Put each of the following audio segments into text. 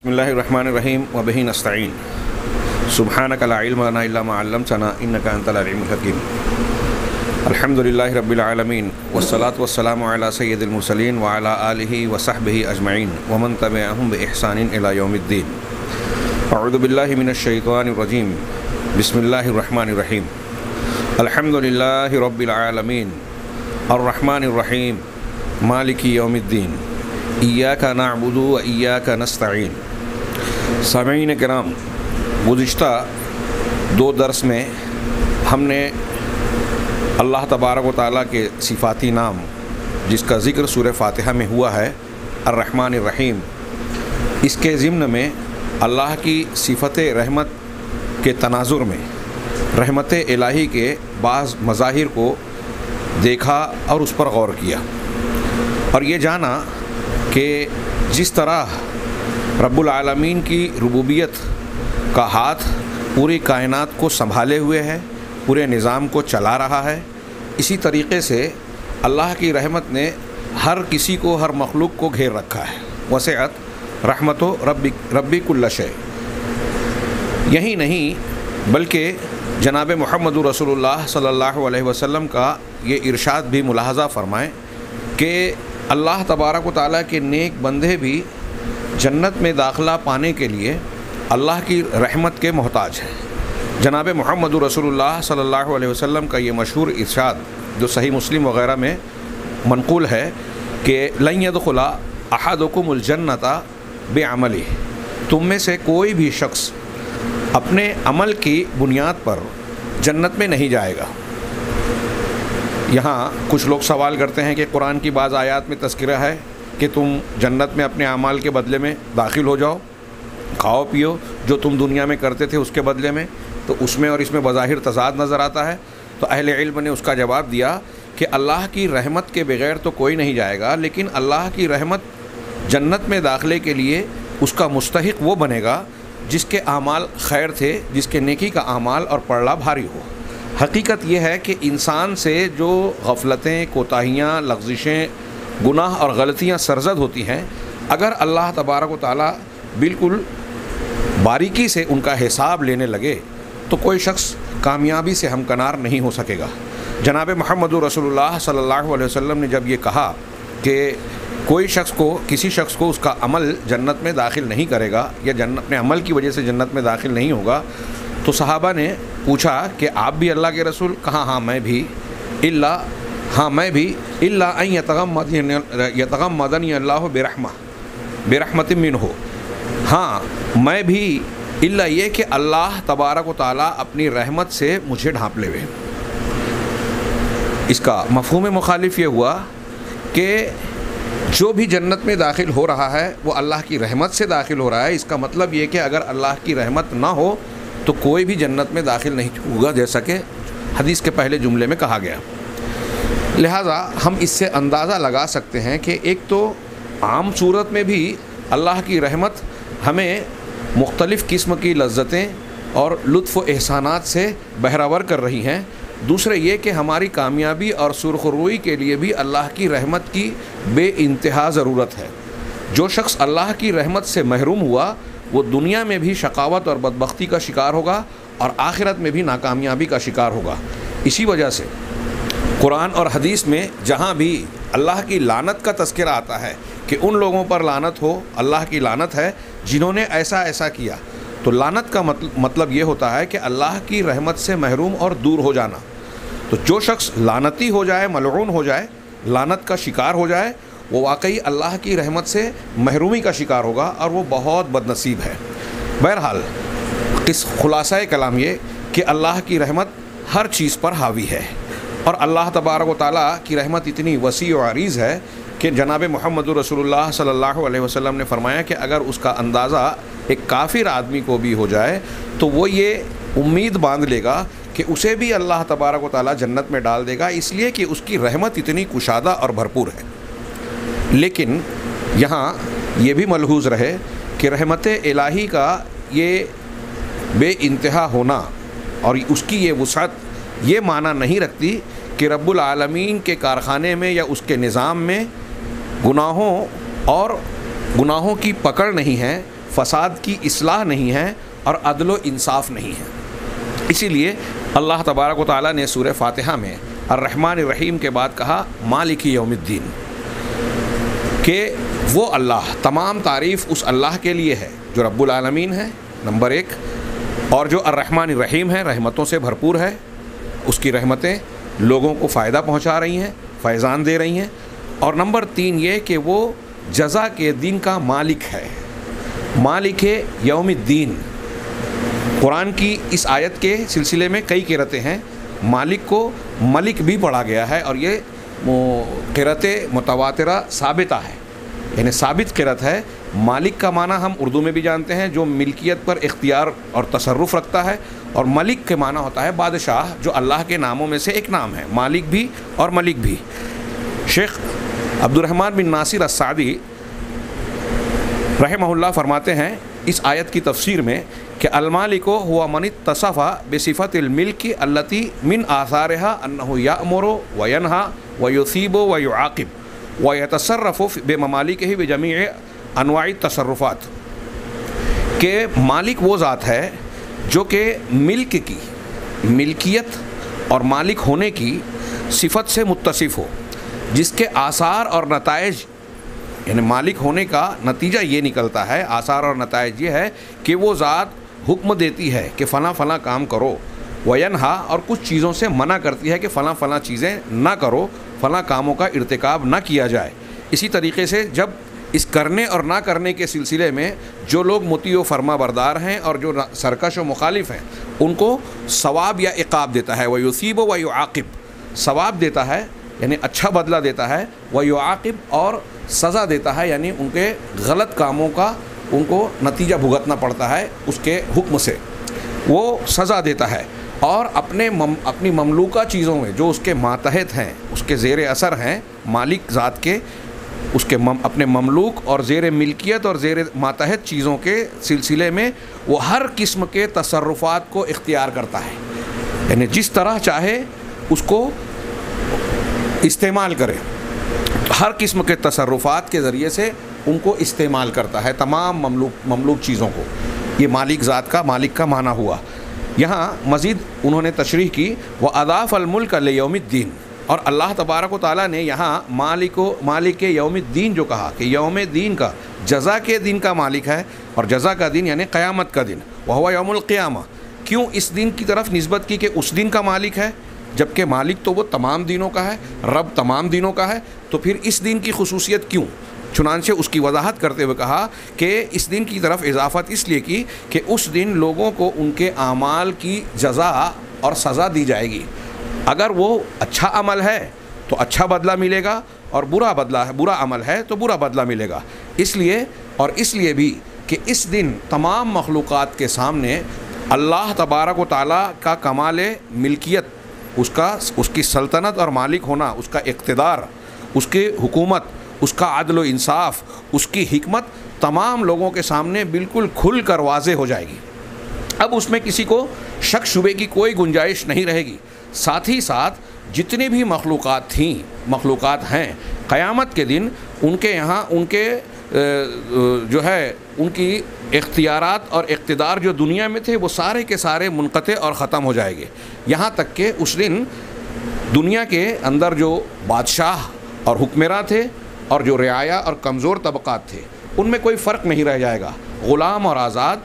बिस्मिल्लाहिर्रहमानिर्रहीम व बिही नस्तईन सुब्हानका ला इल्म लना इल्ला मा अल्लमतना इन्नका अंतल अलीमुल हकीम। अल्हम्दुलिल्लाहि रब्बिल आलमीन वस्सलातु वस्सलामु अला सय्यिदिल मुरसलीन व अला आलिहि व सहबिहि अजमईन व मन तबिअहुम बि इहसानिन इला यौमिद्दीन। अऊज़ु बिल्लाहि मिनश शैतानिर रजीम। बिस्मिल्लाहिर्रहमानिर्रहीम। अल्हम्दुलिल्लाहि रब्बिल आलमीन अर्रहमानिर रहीम मालिकि यौमिद्दीन इय्याका नअबुदु व इय्याका नस्तईन। सामीईन किराम, गुज़िश्ता दो दर्स में हमने अल्लाह तबारक व तआला के सिफ़ाती नाम जिसका ज़िक्र सूरह फ़ातिहा में हुआ है अर्रहमानिर रहीम, इसके ज़िम्न में अल्लाह की सिफ़त रहमत के तनाज़ुर में रहमत इलाही के बाज़ मज़ाहिर को देखा और उस पर गौर किया और ये जाना कि जिस तरह रब्बुल आलमीन की रुबूबियत का हाथ पूरी कायनात को संभाले हुए है, पूरे निज़ाम को चला रहा है, इसी तरीक़े से अल्लाह की रहमत ने हर किसी को, हर मखलूक को घेर रखा है। वसिअत रहमतो रब्बी कुल्ल शै। यही नहीं बल्कि जनाब मुहम्मदुर रसूलुल्लाह सल्लल्लाहु अलैहि वसल्लम का ये इरशाद भी मुलाहज़ा फ़रमाएँ कि अल्लाह तबारक व तआला के नेक बंदे भी जन्नत में दाखिला पाने के लिए अल्लाह की रहमत के मोहताज हैं। जनाब मुहम्मदुर रसूलुल्लाह सल्लल्लाहु अलैहि वसल्लम का ये मशहूर इरशाद जो सही मुस्लिम वग़ैरह में मनक़ूल है कि लन यदखुला अहदुकुमुल जन्नता बिअमलिही, तुम में से कोई भी शख्स अपने अमल की बुनियाद पर जन्नत में नहीं जाएगा। यहाँ कुछ लोग सवाल करते हैं कि कुरान की बाज़ आयात में तज़किरा है कि तुम जन्नत में अपने अमाल के बदले में दाखिल हो जाओ, खाओ पियो जो तुम दुनिया में करते थे उसके बदले में, तो उसमें और इसमें बज़ाहिर तज़ाद नज़र आता है। तो अहले इल्म ने उसका जवाब दिया कि अल्लाह की रहमत के बग़ैर तो कोई नहीं जाएगा, लेकिन अल्लाह की रहमत जन्नत में दाखिले के लिए उसका मुस्तहिक़ वो बनेगा जिसके आमाल खैर थे, जिसके नेकी का आमाल और पड़ला भारी हो। हकीकत यह है कि इंसान से जो गफलतें, कोताहियाँ, लग़ज़िशें, गुनाह और गलतियाँ सरज़द होती हैं, अगर अल्लाह तबारक व तआला बिल्कुल बारीकी से उनका हिसाब लेने लगे तो कोई शख्स कामयाबी से हमकनार नहीं हो सकेगा। जनाब मुहम्मदुर रसूलुल्लाह सल्लल्लाहु अलैहि वसल्लम ने जब ये कहा कि कोई शख्स को, किसी शख्स को उसका अमल जन्नत में दाखिल नहीं करेगा या अपने अमल की वजह से जन्नत में दाखिल नहीं होगा, तो सहाबा ने पूछा कि आप भी अल्लाह के रसूल? कहा हाँ मैं भी, इल्ला अन यतगम्मदनी अल्लाहु बिरहमतिन मिन्हु, हाँ मैं भी, इल्ला ये कि अल्लाह तबारक व तआला अपनी रहमत से मुझे ढाँप लेवे। इसका मफ़हूम मुखालिफ ये हुआ कि जो भी जन्नत में दाखिल हो रहा है वो अल्लाह की रहमत से दाखिल हो रहा है। इसका मतलब ये कि अगर अल्लाह की रहमत ना हो तो कोई भी जन्नत में दाखिल नहीं होगा, जैसा कि हदीस के पहले जुमले में कहा गया। लिहाजा हम इससे अंदाज़ा लगा सकते हैं कि एक तो आम सूरत में भी अल्लाह की रहमत हमें मुख्तलिफ़ किस्म की लज्जतें और लुत्फ़ व एहसानात से बहरावर कर रही हैं। दूसरे ये कि हमारी कामयाबी और सुरखरुई के लिए भी अल्लाह की रहमत की बेइंतहा ज़रूरत है। जो शख्स अल्लाह की रहमत से महरूम हुआ वो दुनिया में भी शकावत और बदबख्ती का शिकार होगा और आखिरत में भी नाकामयाबी का शिकार होगा। इसी वजह से कुरान और हदीस में जहाँ भी अल्लाह की लानत का तज़किरा आता है कि उन लोगों पर लानत हो, अल्लाह की लानत है जिन्होंने ऐसा ऐसा किया, तो लानत का मतलब ये होता है कि अल्लाह की रहमत से महरूम और दूर हो जाना। तो जो शख्स लानती हो जाए, मलऊन हो जाए, लानत का शिकार हो जाए, वो वाकई अल्लाह की रहमत से महरूमी का शिकार होगा और वो बहुत बदनसीब है। बहरहाल इस खुलासा कलाम ये कि अल्लाह की रहमत हर चीज़ पर हावी है और अल्लाह तबारक व तआला की रहमत इतनी वसी व अरीज़ है कि जनाब मुहम्मदुर रसूलुल्लाह सल्लल्लाहु अलैहि वसल्लम ने फ़रमाया कि अगर उसका अंदाज़ा एक काफिर आदमी को भी हो जाए तो वो ये उम्मीद बांध लेगा कि उसे भी अल्लाह तबारक व तआला जन्नत में डाल देगा, इसलिए कि उसकी रहमत इतनी कुशादा और भरपूर है। लेकिन यहाँ ये भी मलहूज़ रहे कि रहमत इलाही का ये बेइंतहा होना और उसकी ये वुसअत ये माना नहीं रखती कि रब्बुल आलमीन के कारखाने में या उसके निज़ाम में गुनाहों और गुनाहों की पकड़ नहीं है, फ़साद की इस्लाह नहीं है और अदल व इंसाफ नहीं है। इसीलिए अल्लाह तबारक व तआला ने सूरह फातिहा में अर्रहमान रहीम के बाद कहा मालिक यौमिद्दीन, कि वो अल्लाह, तमाम तारीफ़ उस अल्लाह के लिए है जो रब्बुल आलमीन है नंबर एक, और जो अर्रहमान रहीम है, रहमतों से भरपूर है। उसकी रहमतें लोगों को फ़ायदा पहुंचा रही हैं, फैज़ान दे रही हैं। और नंबर तीन ये कि वो जज़ा के दिन का मालिक है, मालिक यौमिद्दीन। कुरान की इस आयत के सिलसिले में कई क़िरतें हैं, मालिक को मलिक भी पढ़ा गया है और ये क़िरत मुतवातिरा साबिता है, यानी साबित क़िरत है। मालिक का माना हम उर्दू में भी जानते हैं, जो मिल्कियत पर इख्तियार और तसर्रुफ़ रखता है, और मलिक के माना होता है बादशाह, जो अल्लाह के नामों में से एक नाम है, मालिक भी और मलिक भी। शेख अब्दुर्रहमान बिन नासिर अस्सादी रहमहुल्लाह फरमाते हैं इस आयत की तफसीर में कि अलमालिको हुआ मन तसफ़ा बेसिफ़तिल मिल्की अल्लती मिन आसारहा अन्नहु यामुरु व यनहा व युसीबु व युआक़िब व यतसर्रफ़ु बेममालिकिही बिजमी अनवाई तसर्रुफ़ात, के मालिक वो ज़ात है जो कि मिल्क की, मिल्कियत और मालिक होने की सिफत से मुत्तसिफ़ हो, जिसके आसार और नताइज, यानी मालिक होने का नतीजा ये निकलता है, आसार और नताइज ये है कि वो ज़ात हुक्म देती है कि फ़लाँ फ़लाँ काम करो, वयनहा, और कुछ चीज़ों से मना करती है कि फ़लाँ फ़लाँ चीज़ें ना करो, फ़लाँ कामों का इर्तिकाब ना किया जाए। इसी तरीके से जब इस करने और ना करने के सिलसिले में जो लोग मुती व फरमा बरदार हैं और जो सरकश व मुखालिफ हैं, उनको सवाब या इक़ाब देता है। व युसीब व युआक़िब, सवाब देता है यानी अच्छा बदला देता है, व युआक़िब, और सज़ा देता है यानी उनके गलत कामों का उनको नतीजा भुगतना पड़ता है, उसके हुक्म से वो सज़ा देता है। और अपनी ममलूका चीज़ों में जो उसके मातहत हैं, उसके ज़ेर असर हैं, मालिक ज़ात के, उसके अपने ममलूक और ज़ेर मिल्कियत और ज़ेर मातहत चीज़ों के सिलसिले में वो हर किस्म के तसर्रुफ़ात को इख्तियार करता है, यानी जिस तरह चाहे उसको इस्तेमाल करे, हर किस्म के तसर्रुफ़ात के ज़रिए से उनको इस्तेमाल करता है, तमाम ममलूक चीज़ों को। ये मालिक ज़ात का, मालिक का माना हुआ। यहाँ मज़ीद उन्होंने तशरीह की व अदाफ़ अल मुल्क लियौमिद्दीन, और अल्लाह तबारक व तआला ने यहाँ मालिक यौमिद्दीन जो कहा कि यौम दीन का, जज़ा के दिन का मालिक है, और जज़ा का दिन यानी क़यामत का दिन, वह हुआ यौमुल क़ियामा। क्यों इस दिन की तरफ निस्बत की कि उस दिन का मालिक है, जबकि मालिक तो वो तमाम दिनों का है, रब तमाम दिनों का है, तो फिर इस दिन की खुसूसियत क्यों? चुनांचे उसकी वजाहत करते हुए कहा कि इस दिन की तरफ इजाफ़त इसलिए की कि उस दिन लोगों को उनके आमाल की जज़ा और सज़ा दी जाएगी। अगर वो अच्छा अमल है तो अच्छा बदला मिलेगा, और बुरा अमल है तो बुरा बदला मिलेगा। इसलिए भी कि इस दिन तमाम मखलूक़ात के सामने अल्लाह तबारक व तआला का कमाल मिल्कियत, उसकी सल्तनत और मालिक होना, उसका इक़्तिदार, उसकी हुकूमत, उसका अदल व इंसाफ, उसकी हिकमत तमाम लोगों के सामने बिल्कुल खुल कर वाज़े हो जाएगी। अब उसमें किसी को शक शुबे की कोई गुंजाइश नहीं रहेगी। साथ ही साथ जितनी भी मखलूक़ात हैं, क़यामत के दिन उनके यहाँ उनके जो है उनकी इख्तियारात और इक़्तिदार जो दुनिया में थे वो सारे के सारे मुनक़ते और ख़त्म हो जाएंगे। यहाँ तक कि उस दिन दुनिया के अंदर जो बादशाह और हुक्मरान थे और जो रियाया और कमज़ोर तबक़ात थे, उनमें कोई फ़र्क नहीं रह जाएगा। ग़ुलाम और आज़ाद,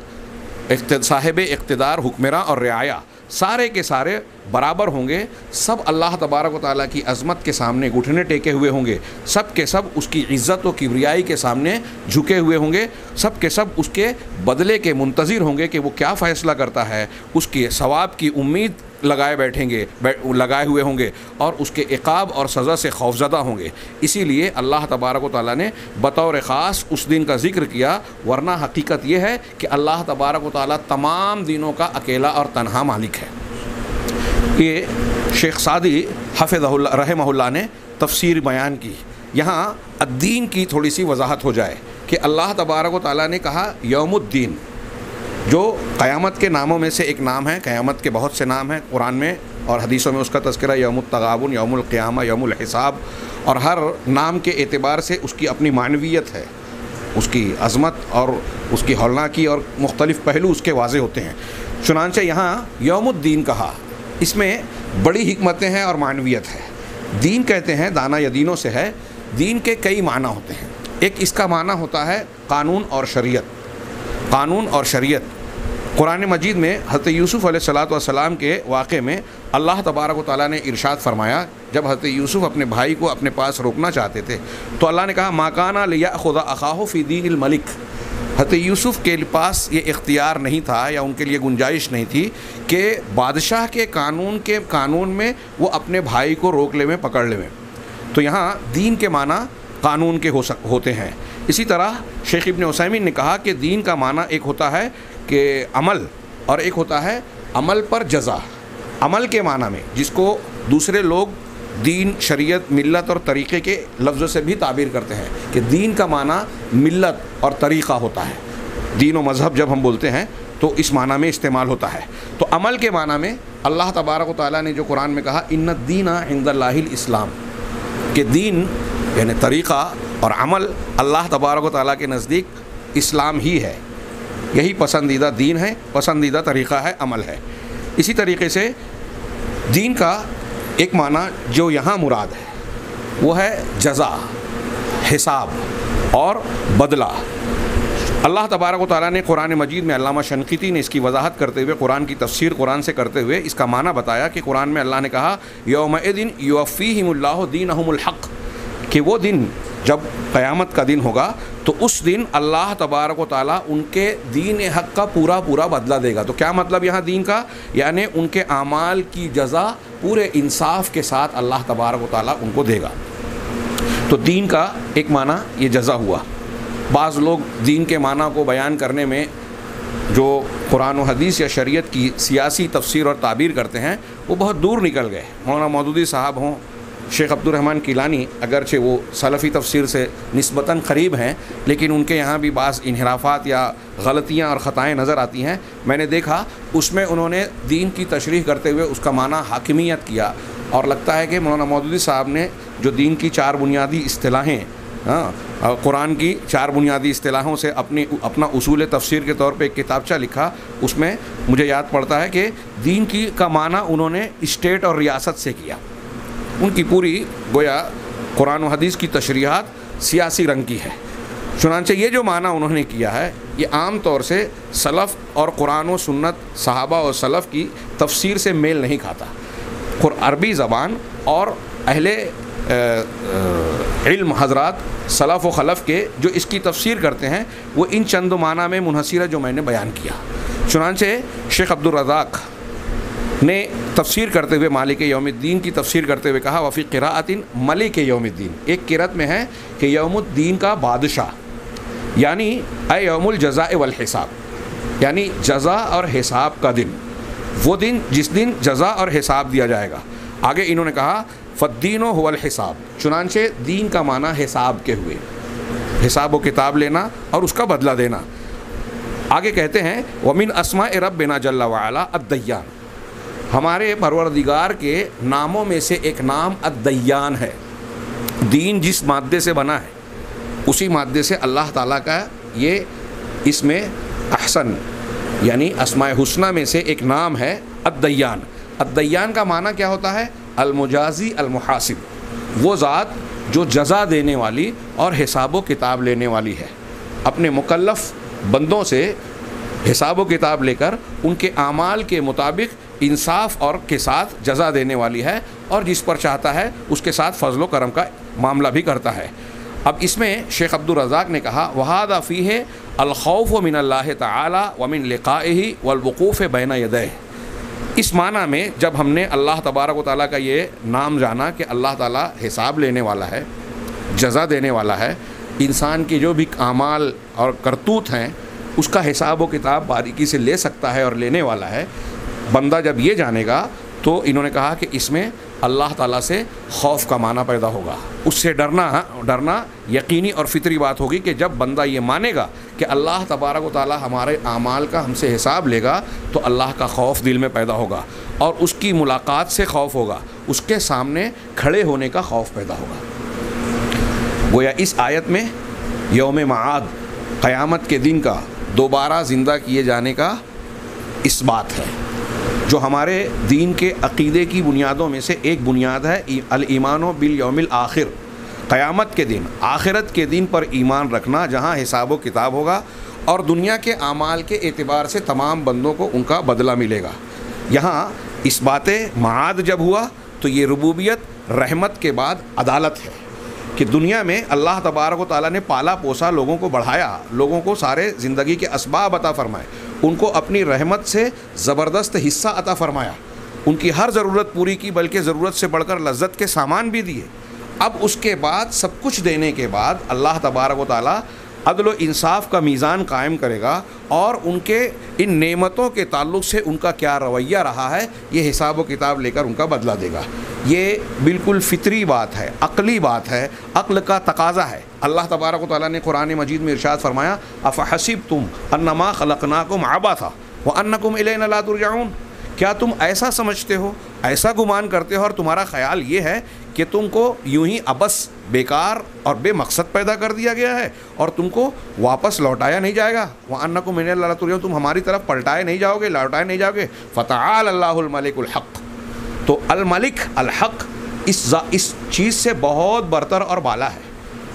साहिब इक़्तिदार, हुक्मरान और रियाया, सारे के सारे बराबर होंगे। सब अल्लाह तबारक व तआला की अज़मत के सामने घुटने टेके हुए होंगे, सब के सब उसकी इज़्ज़त व किबरियाई के सामने झुके हुए होंगे, सब के सब उसके बदले के मुंतज़िर होंगे कि वो क्या फ़ैसला करता है, उसके सवाब की उम्मीद लगाए हुए होंगे और उसके इक़ाब और सज़ा से खौफज़दा होंगे। इसीलिए अल्लाह तबारक व तआला ने बतौर ख़ास उस दिन का ज़िक्र किया, वरना हकीकत यह है कि अल्लाह तबारक व तआला तमाम दिनों का अकेला और तन्हा मालिक है। ये शेख सादी हफ़िज़हुल्लाह रहमहुल्लाह ने तफ़सीर बयान की। यहाँ अद्दीन की थोड़ी सी वजाहत हो जाए कि अल्लाह तबारक व तआला ने कहा यौमुद्दीन, जो क़यामत के नामों में से एक नाम है। क़यामत के बहुत से नाम हैं कुरान में और हदीसों में, उसका तज़किरा यौमुत तगाबुन, यौमुल क़ियामा, यौमुल हिसाब, और हर नाम के एतबार से उसकी अपनी मानवियत है। उसकी अज़मत और उसकी हौलनाकी और मुख्तलिफ़ पहलू उसके वाज़े होते हैं। चुनांचे यहाँ यौमुद्दीन कहा, इसमें बड़ी हिकमतें हैं और मानवियत है। दीन कहते हैं दाना या दीनों से है। दीन के कई माना होते हैं। एक इसका माना होता है कानून और शरीयत। कानून और शरीयत कुरान मजीद में हज़रत यूसुफ़ अलैहिस्सलाम के वाक़े में अल्लाह तबारक व तआला ने इरशाद फरमाया, जब हज़रत यूसुफ़ अपने भाई को अपने पास रोकना चाहते थे तो अल्लाह ने कहा माकाना लियाख़ुज़ अख़ाहु फ़ी दीनिल मलिक। हज़रत यूसुफ़ के पास ये इख्तियार नहीं था या उनके लिए गुंजाइश नहीं थी कि बादशाह के कानून में वो अपने भाई को रोक लेवें, पकड़ लेवें। तो यहाँ दीन के माना कानून के होते हैं। इसी तरह शेख इब्न उसैमीन ने कहा कि दीन का माना एक होता है कि अमल और एक होता है अमल पर जज़ा। अमल के माना में जिसको दूसरे लोग दीन, शरीयत, मिल्लत और तरीक़े के लफ्ज़ों से भी ताबीर करते हैं कि दीन का माना मिल्लत और तरीक़ा होता है। दीन और मज़हब जब हम बोलते हैं तो इस माना में इस्तेमाल होता है। तो अमल के माना में अल्लाह तबारक व तआला ने जो कुरान में कहा इन्ना दीना इंदल्लाहिल इस्लाम, कि दीन यानी तरीक़ा और अमल अल्लाह तबारक व तआला के नज़दीक इस्लाम ही है। यही पसंदीदा दीन है, पसंदीदा तरीक़ा है, अमल है। इसी तरीके से दीन का एक माना जो यहाँ मुराद है वो है जज़ा, हिसाब और बदला। अल्लाह तबारक व तआला ने कुरान मजीद में अल्लामा शनक़ीती ने इसकी वजाहत करते हुए कुरान की तफसीर कुरान से करते हुए इसका माना बताया कि कुरान में अल्लाह ने कहा यौमइदिन युवफ़्फ़ीहिमुल्लाहु दीनहुमुल हक़, कि वो दिन जब क़यामत का दिन होगा तो उस दिन अल्लाह तबारक व तआला उनके दीन हक़ का पूरा बदला देगा। तो क्या मतलब यहाँ दीन का, यानी उनके आमाल की जज़ा पूरे इंसाफ के साथ अल्लाह तबारक व तआला उनको देगा। तो दीन का एक माना ये जज़ा हुआ। बाज़ लोग दीन के माना को बयान करने में जो कुरान व हदीस या शरीयत की सियासी तफसीर और ताबीर करते हैं वो बहुत दूर निकल गए। मौलाना मौदूदी साहब हों, शेख अब्दुर्रहमान किलानी, अगरचे वो सलफ़ी तफसीर से निस्बतन क़रीब हैं लेकिन उनके यहाँ भी बाज़ इन्हिराफ़ात या गलतियाँ और ख़ताएँ नज़र आती हैं। मैंने देखा उसमें उन्होंने दीन की तशरीह करते हुए उसका माना हाकिमियत किया और लगता है कि मौलाना मौदूदी साहब ने जो दीन की 4 बुनियादी इस्तिलाहें, कुरान की 4 बुनियादी इस्तिलाहों से अपना उसूल तफसीर के तौर पे एक किताबचा लिखा। उसमें मुझे याद पड़ता है कि दीन की का माना उन्होंने स्टेट और रियासत से किया। उनकी पूरी गोया कुरान व हदीस की तशरीहात सियासी रंग की है। चुनांचे ये जो माना उन्होंने किया है ये आम तौर से सलफ़ और कुरान व सुन्नत, सहाबा और सलफ़ की तफसीर से मेल नहीं खाता। अरबी ज़बान और अहले इल्म हज़रात सलफ़ व खलफ़ के जो इसकी तफसीर करते हैं वो इन चंद माना में मुनहसिर है जो मैंने बयान किया। चुनांचे शेख अब्दुल रज़ाक़ ने तफसीर करते हुए मालिक यौमुद्दीन की तफसीर करते हुए कहा वफ़ी क़िराअतिन मलिक यौमुद्दीन, एक क़िराअत में है कि यौमुद्दीन का बादशाह, यानी यौमुल जज़ा वल हिसाब, यानी जज़ा और हिसाब का दिन, वो दिन जिस दिन जज़ा और हिसाब दिया जाएगा। आगे इन्होंने कहा फ़द्दीनो हुवल हिसाब, चुनांचे दीन का माना हिसाब के हुए, हिसाब व किताब लेना और उसका बदला देना। आगे कहते हैं वमिन अस्माए रब्बिना जल्ला व अला अद्दय्यान, हमारे परवरदिगार के नामों में से एक नाम अद्दय्यान है। दीन जिस माद्दे से बना है उसी माद्दे से अल्लाह ताला का ये इसमें अहसन यानी अस्माए हुस्ना में से एक नाम है अद्दय्यान। अद्दय्यान का माना क्या होता है? अलमुजाजी अलमुहासिब, वो ज़ात जो जज़ा देने वाली और हिसाब व किताब लेने वाली है, अपने मुकल्लफ़ बंदों से हिसाब व किताब लेकर उनके आमाल के मुताबिक इंसाफ और के साथ जज़ा देने वाली है और जिस पर चाहता है उसके साथ फ़ज़ल व करम का मामला भी करता है। अब इसमें शेख अब्दुल रज़ाक़ ने कहा वहादा फ़ीहे अल-खौफ़ मिनल्लाहि तआला व मिन लिक़ाइही वल वक़ूफ़ बैन यदैहि। इस माना में जब हमने अल्लाह तबारक व तआला का ये नाम जाना कि अल्लाह ताला हिसाब लेने वाला है, जज़ा देने वाला है, इंसान के जो भी आमाल और करतूत हैं उसका हिसाब व किताब बारीकी से ले सकता है और लेने वाला है, बंदा जब ये जानेगा तो इन्होंने कहा कि इसमें अल्लाह ताला से खौफ का माना पैदा होगा, उससे डरना यकीनी और फितरी बात होगी कि जब बंदा ये मानेगा कि अल्लाह तबारक व तआला हमारे आमाल का हमसे हिसाब लेगा तो अल्लाह का खौफ दिल में पैदा होगा और उसकी मुलाकात से खौफ होगा, उसके सामने खड़े होने का खौफ पैदा होगा। गोया इस आयत में यौम माआद क़यामत के दिन का दोबारा ज़िंदा किए जाने का इस बात है, जो हमारे दीन के अक़ीदे की बुनियादों में से एक बुनियाद है अल ईमानो बिल यौमिल आखिर। क़यामत के दिन, आखिरत के दिन पर ईमान रखना, जहाँ हिसाब व किताब होगा और दुनिया के आमाल के एतबार से तमाम बंदों को उनका बदला मिलेगा। यहाँ इस बातें माद जब हुआ तो ये रुबूबियत रहमत के बाद अदालत है कि दुनिया में अल्लाह तबारक व तआला ने पाला पोसा, लोगों को बढ़ाया, लोगों को सारे ज़िंदगी के असबाब अता फ़रमाए, उनको अपनी रहमत से ज़बरदस्त हिस्सा अता फ़रमाया, उनकी हर ज़रूरत पूरी की, बल्कि ज़रूरत से बढ़कर लज्जत के सामान भी दिए। अब उसके बाद सब कुछ देने के बाद अल्लाह तबारक व तआला अदल व इंसाफ का मीज़ान कायम करेगा और उनके इन नेमतों के ताल्लुक़ से उनका क्या रवैया रहा है ये हिसाब व किताब लेकर उनका बदला देगा। ये बिल्कुल फ़ितरी बात है, अक़ली बात है, अक़्ल का तकाज़ा है। अल्लाह तबारक व तआला ने कुरान मजीद में इरशाद फरमाया, अफ़हसिबतुम अन्नमा ख़लक़नाकुम अबसा व अन्नकुम इलैना ला तुरजऊन। क्या तुम ऐसा समझते हो, ऐसा गुमान करते हो और तुम्हारा ख़याल ये है कि तुमको यूं ही अबस बेकार और बेमकसद पैदा कर दिया गया है और तुमको वापस लौटाया नहीं जाएगा। वह अन्नकुम इलैना ला तुरजऊन, तुम हमारी तरफ पलटाए नहीं जाओगे, लौटाए नहीं जाओगे। फ़तआल अल्लाहुल मलिकुल हक़, तो अल मलिक अल हक़ इस चीज़ से बहुत बरतर और बाला है।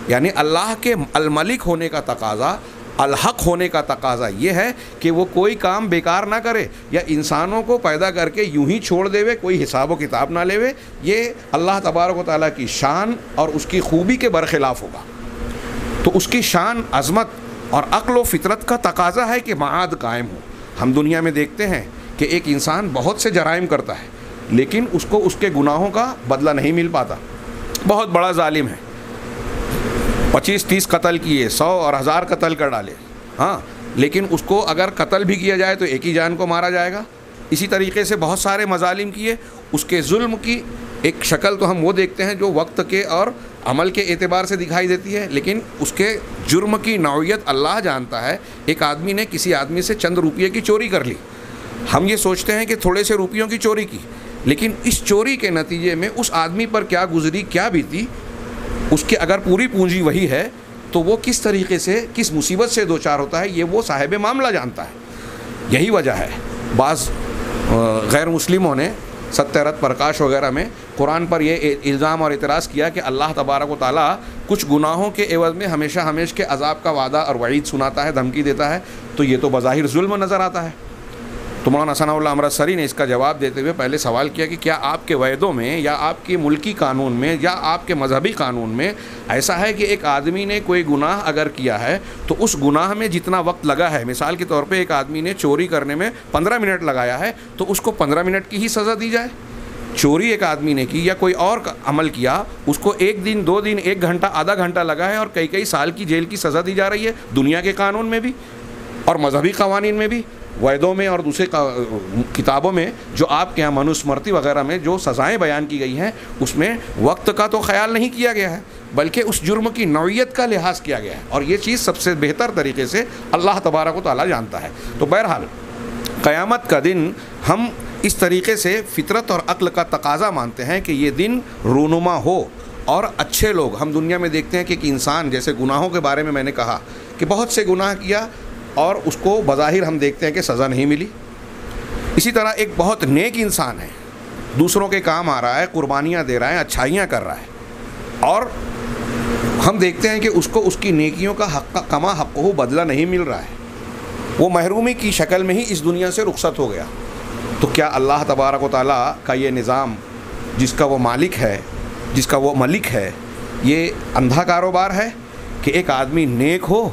यानी अल्लाह के अल मलिक होने का तकाज़ा, अल हक़ होने का तकाज़ा ये है कि वो कोई काम बेकार ना करे या इंसानों को पैदा करके यूं ही छोड़ देवे, कोई हिसाब व किताब ना लेवे। ये अल्लाह तबारक व तआला की शान और उसकी खूबी के बरखिलाफ़ होगा। तो उसकी शान, अज़मत और अक़्ल व फ़ितरत का तकाज़ा है कि माद कायम हो। हम दुनिया में देखते हैं कि एक इंसान बहुत से जराइम करता है लेकिन उसको उसके गुनाहों का बदला नहीं मिल पाता। बहुत बड़ा जालिम है, 25-30 कत्ल किए, 100 और 1000 कत्ल कर डाले, हाँ, लेकिन उसको अगर कत्ल भी किया जाए तो एक ही जान को मारा जाएगा। इसी तरीके से बहुत सारे मजालिम किए, उसके जुल्म की एक शक्ल तो हम वो देखते हैं जो वक्त के और अमल के एतबार से दिखाई देती है, लेकिन उसके जुर्म की नौइयत अल्लाह जानता है। एक आदमी ने किसी आदमी से चंद रुपये की चोरी कर ली, हम ये सोचते हैं कि थोड़े से रुपयों की चोरी की, लेकिन इस चोरी के नतीजे में उस आदमी पर क्या गुजरी, क्या बीती, उसकी अगर पूरी पूंजी वही है तो वो किस तरीके से, किस मुसीबत से दो चार होता है, ये वो साहिब मामला जानता है। यही वजह है बाज़ गैर मुस्लिमों ने सत्यरत प्रकाश वगैरह में कुरान पर ये इल्ज़ाम और इतराज़ किया कि अल्लाह तबारक व तआला कुछ गुनाहों के एवज़ में हमेशा हमेश के अज़ाब का वादा और वईद सुनाता है, धमकी देता है, तो ये तो बज़ाहिर जुल्म नज़र आता है। तो मौलाना सनाउल्लाह अमृतसरी ने इसका जवाब देते हुए पहले सवाल किया कि क्या आपके वायदों में या आपके मुल्की कानून में या आपके मजहबी कानून में ऐसा है कि एक आदमी ने कोई गुनाह अगर किया है तो उस गुनाह में जितना वक्त लगा है, मिसाल के तौर पे एक आदमी ने चोरी करने में 15 मिनट लगाया है तो उसको 15 मिनट की ही सज़ा दी जाए। चोरी एक आदमी ने की या कोई और अमल किया, उसको 1 दिन 2 दिन 1 घंटा आधा घंटा लगा है और कई साल की जेल की सज़ा दी जा रही है, दुनिया के कानून में भी और मजहबी कवानीन में भी, वैदों में और दूसरे किताबों में जो आपके यहाँ मनुस्मृति वगैरह में जो सज़ाएँ बयान की गई हैं उसमें वक्त का तो ख्याल नहीं किया गया है, बल्कि उस जुर्म की नौइयत का लिहाज किया गया है और ये चीज़ सबसे बेहतर तरीके से अल्लाह तबारक व तआला जानता है। तो बहरहाल क़यामत का दिन हम इस तरीके से फ़ितरत और अक्ल का तकाज़ा मानते हैं कि ये दिन रूनुमा हो और अच्छे लोग, हम दुनिया में देखते हैं कि एक इंसान, जैसे गुनाहों के बारे में मैंने कहा कि बहुत से गुनाह किया और उसको बज़ाहिर हम देखते हैं कि सज़ा नहीं मिली। इसी तरह एक बहुत नेक इंसान है, दूसरों के काम आ रहा है, कुर्बानियाँ दे रहा है, अच्छाइयाँ कर रहा है और हम देखते हैं कि उसको उसकी नेकियों का हक़ कमा हक़्क़ुहु बदला नहीं मिल रहा है, वो महरूमी की शक्ल में ही इस दुनिया से रुखसत हो गया। तो क्या अल्लाह तबारक व तआला का ये निज़ाम, जिसका वो मालिक है, जिसका वो मलिक है, ये अंधा कारोबार है कि एक आदमी नेक हो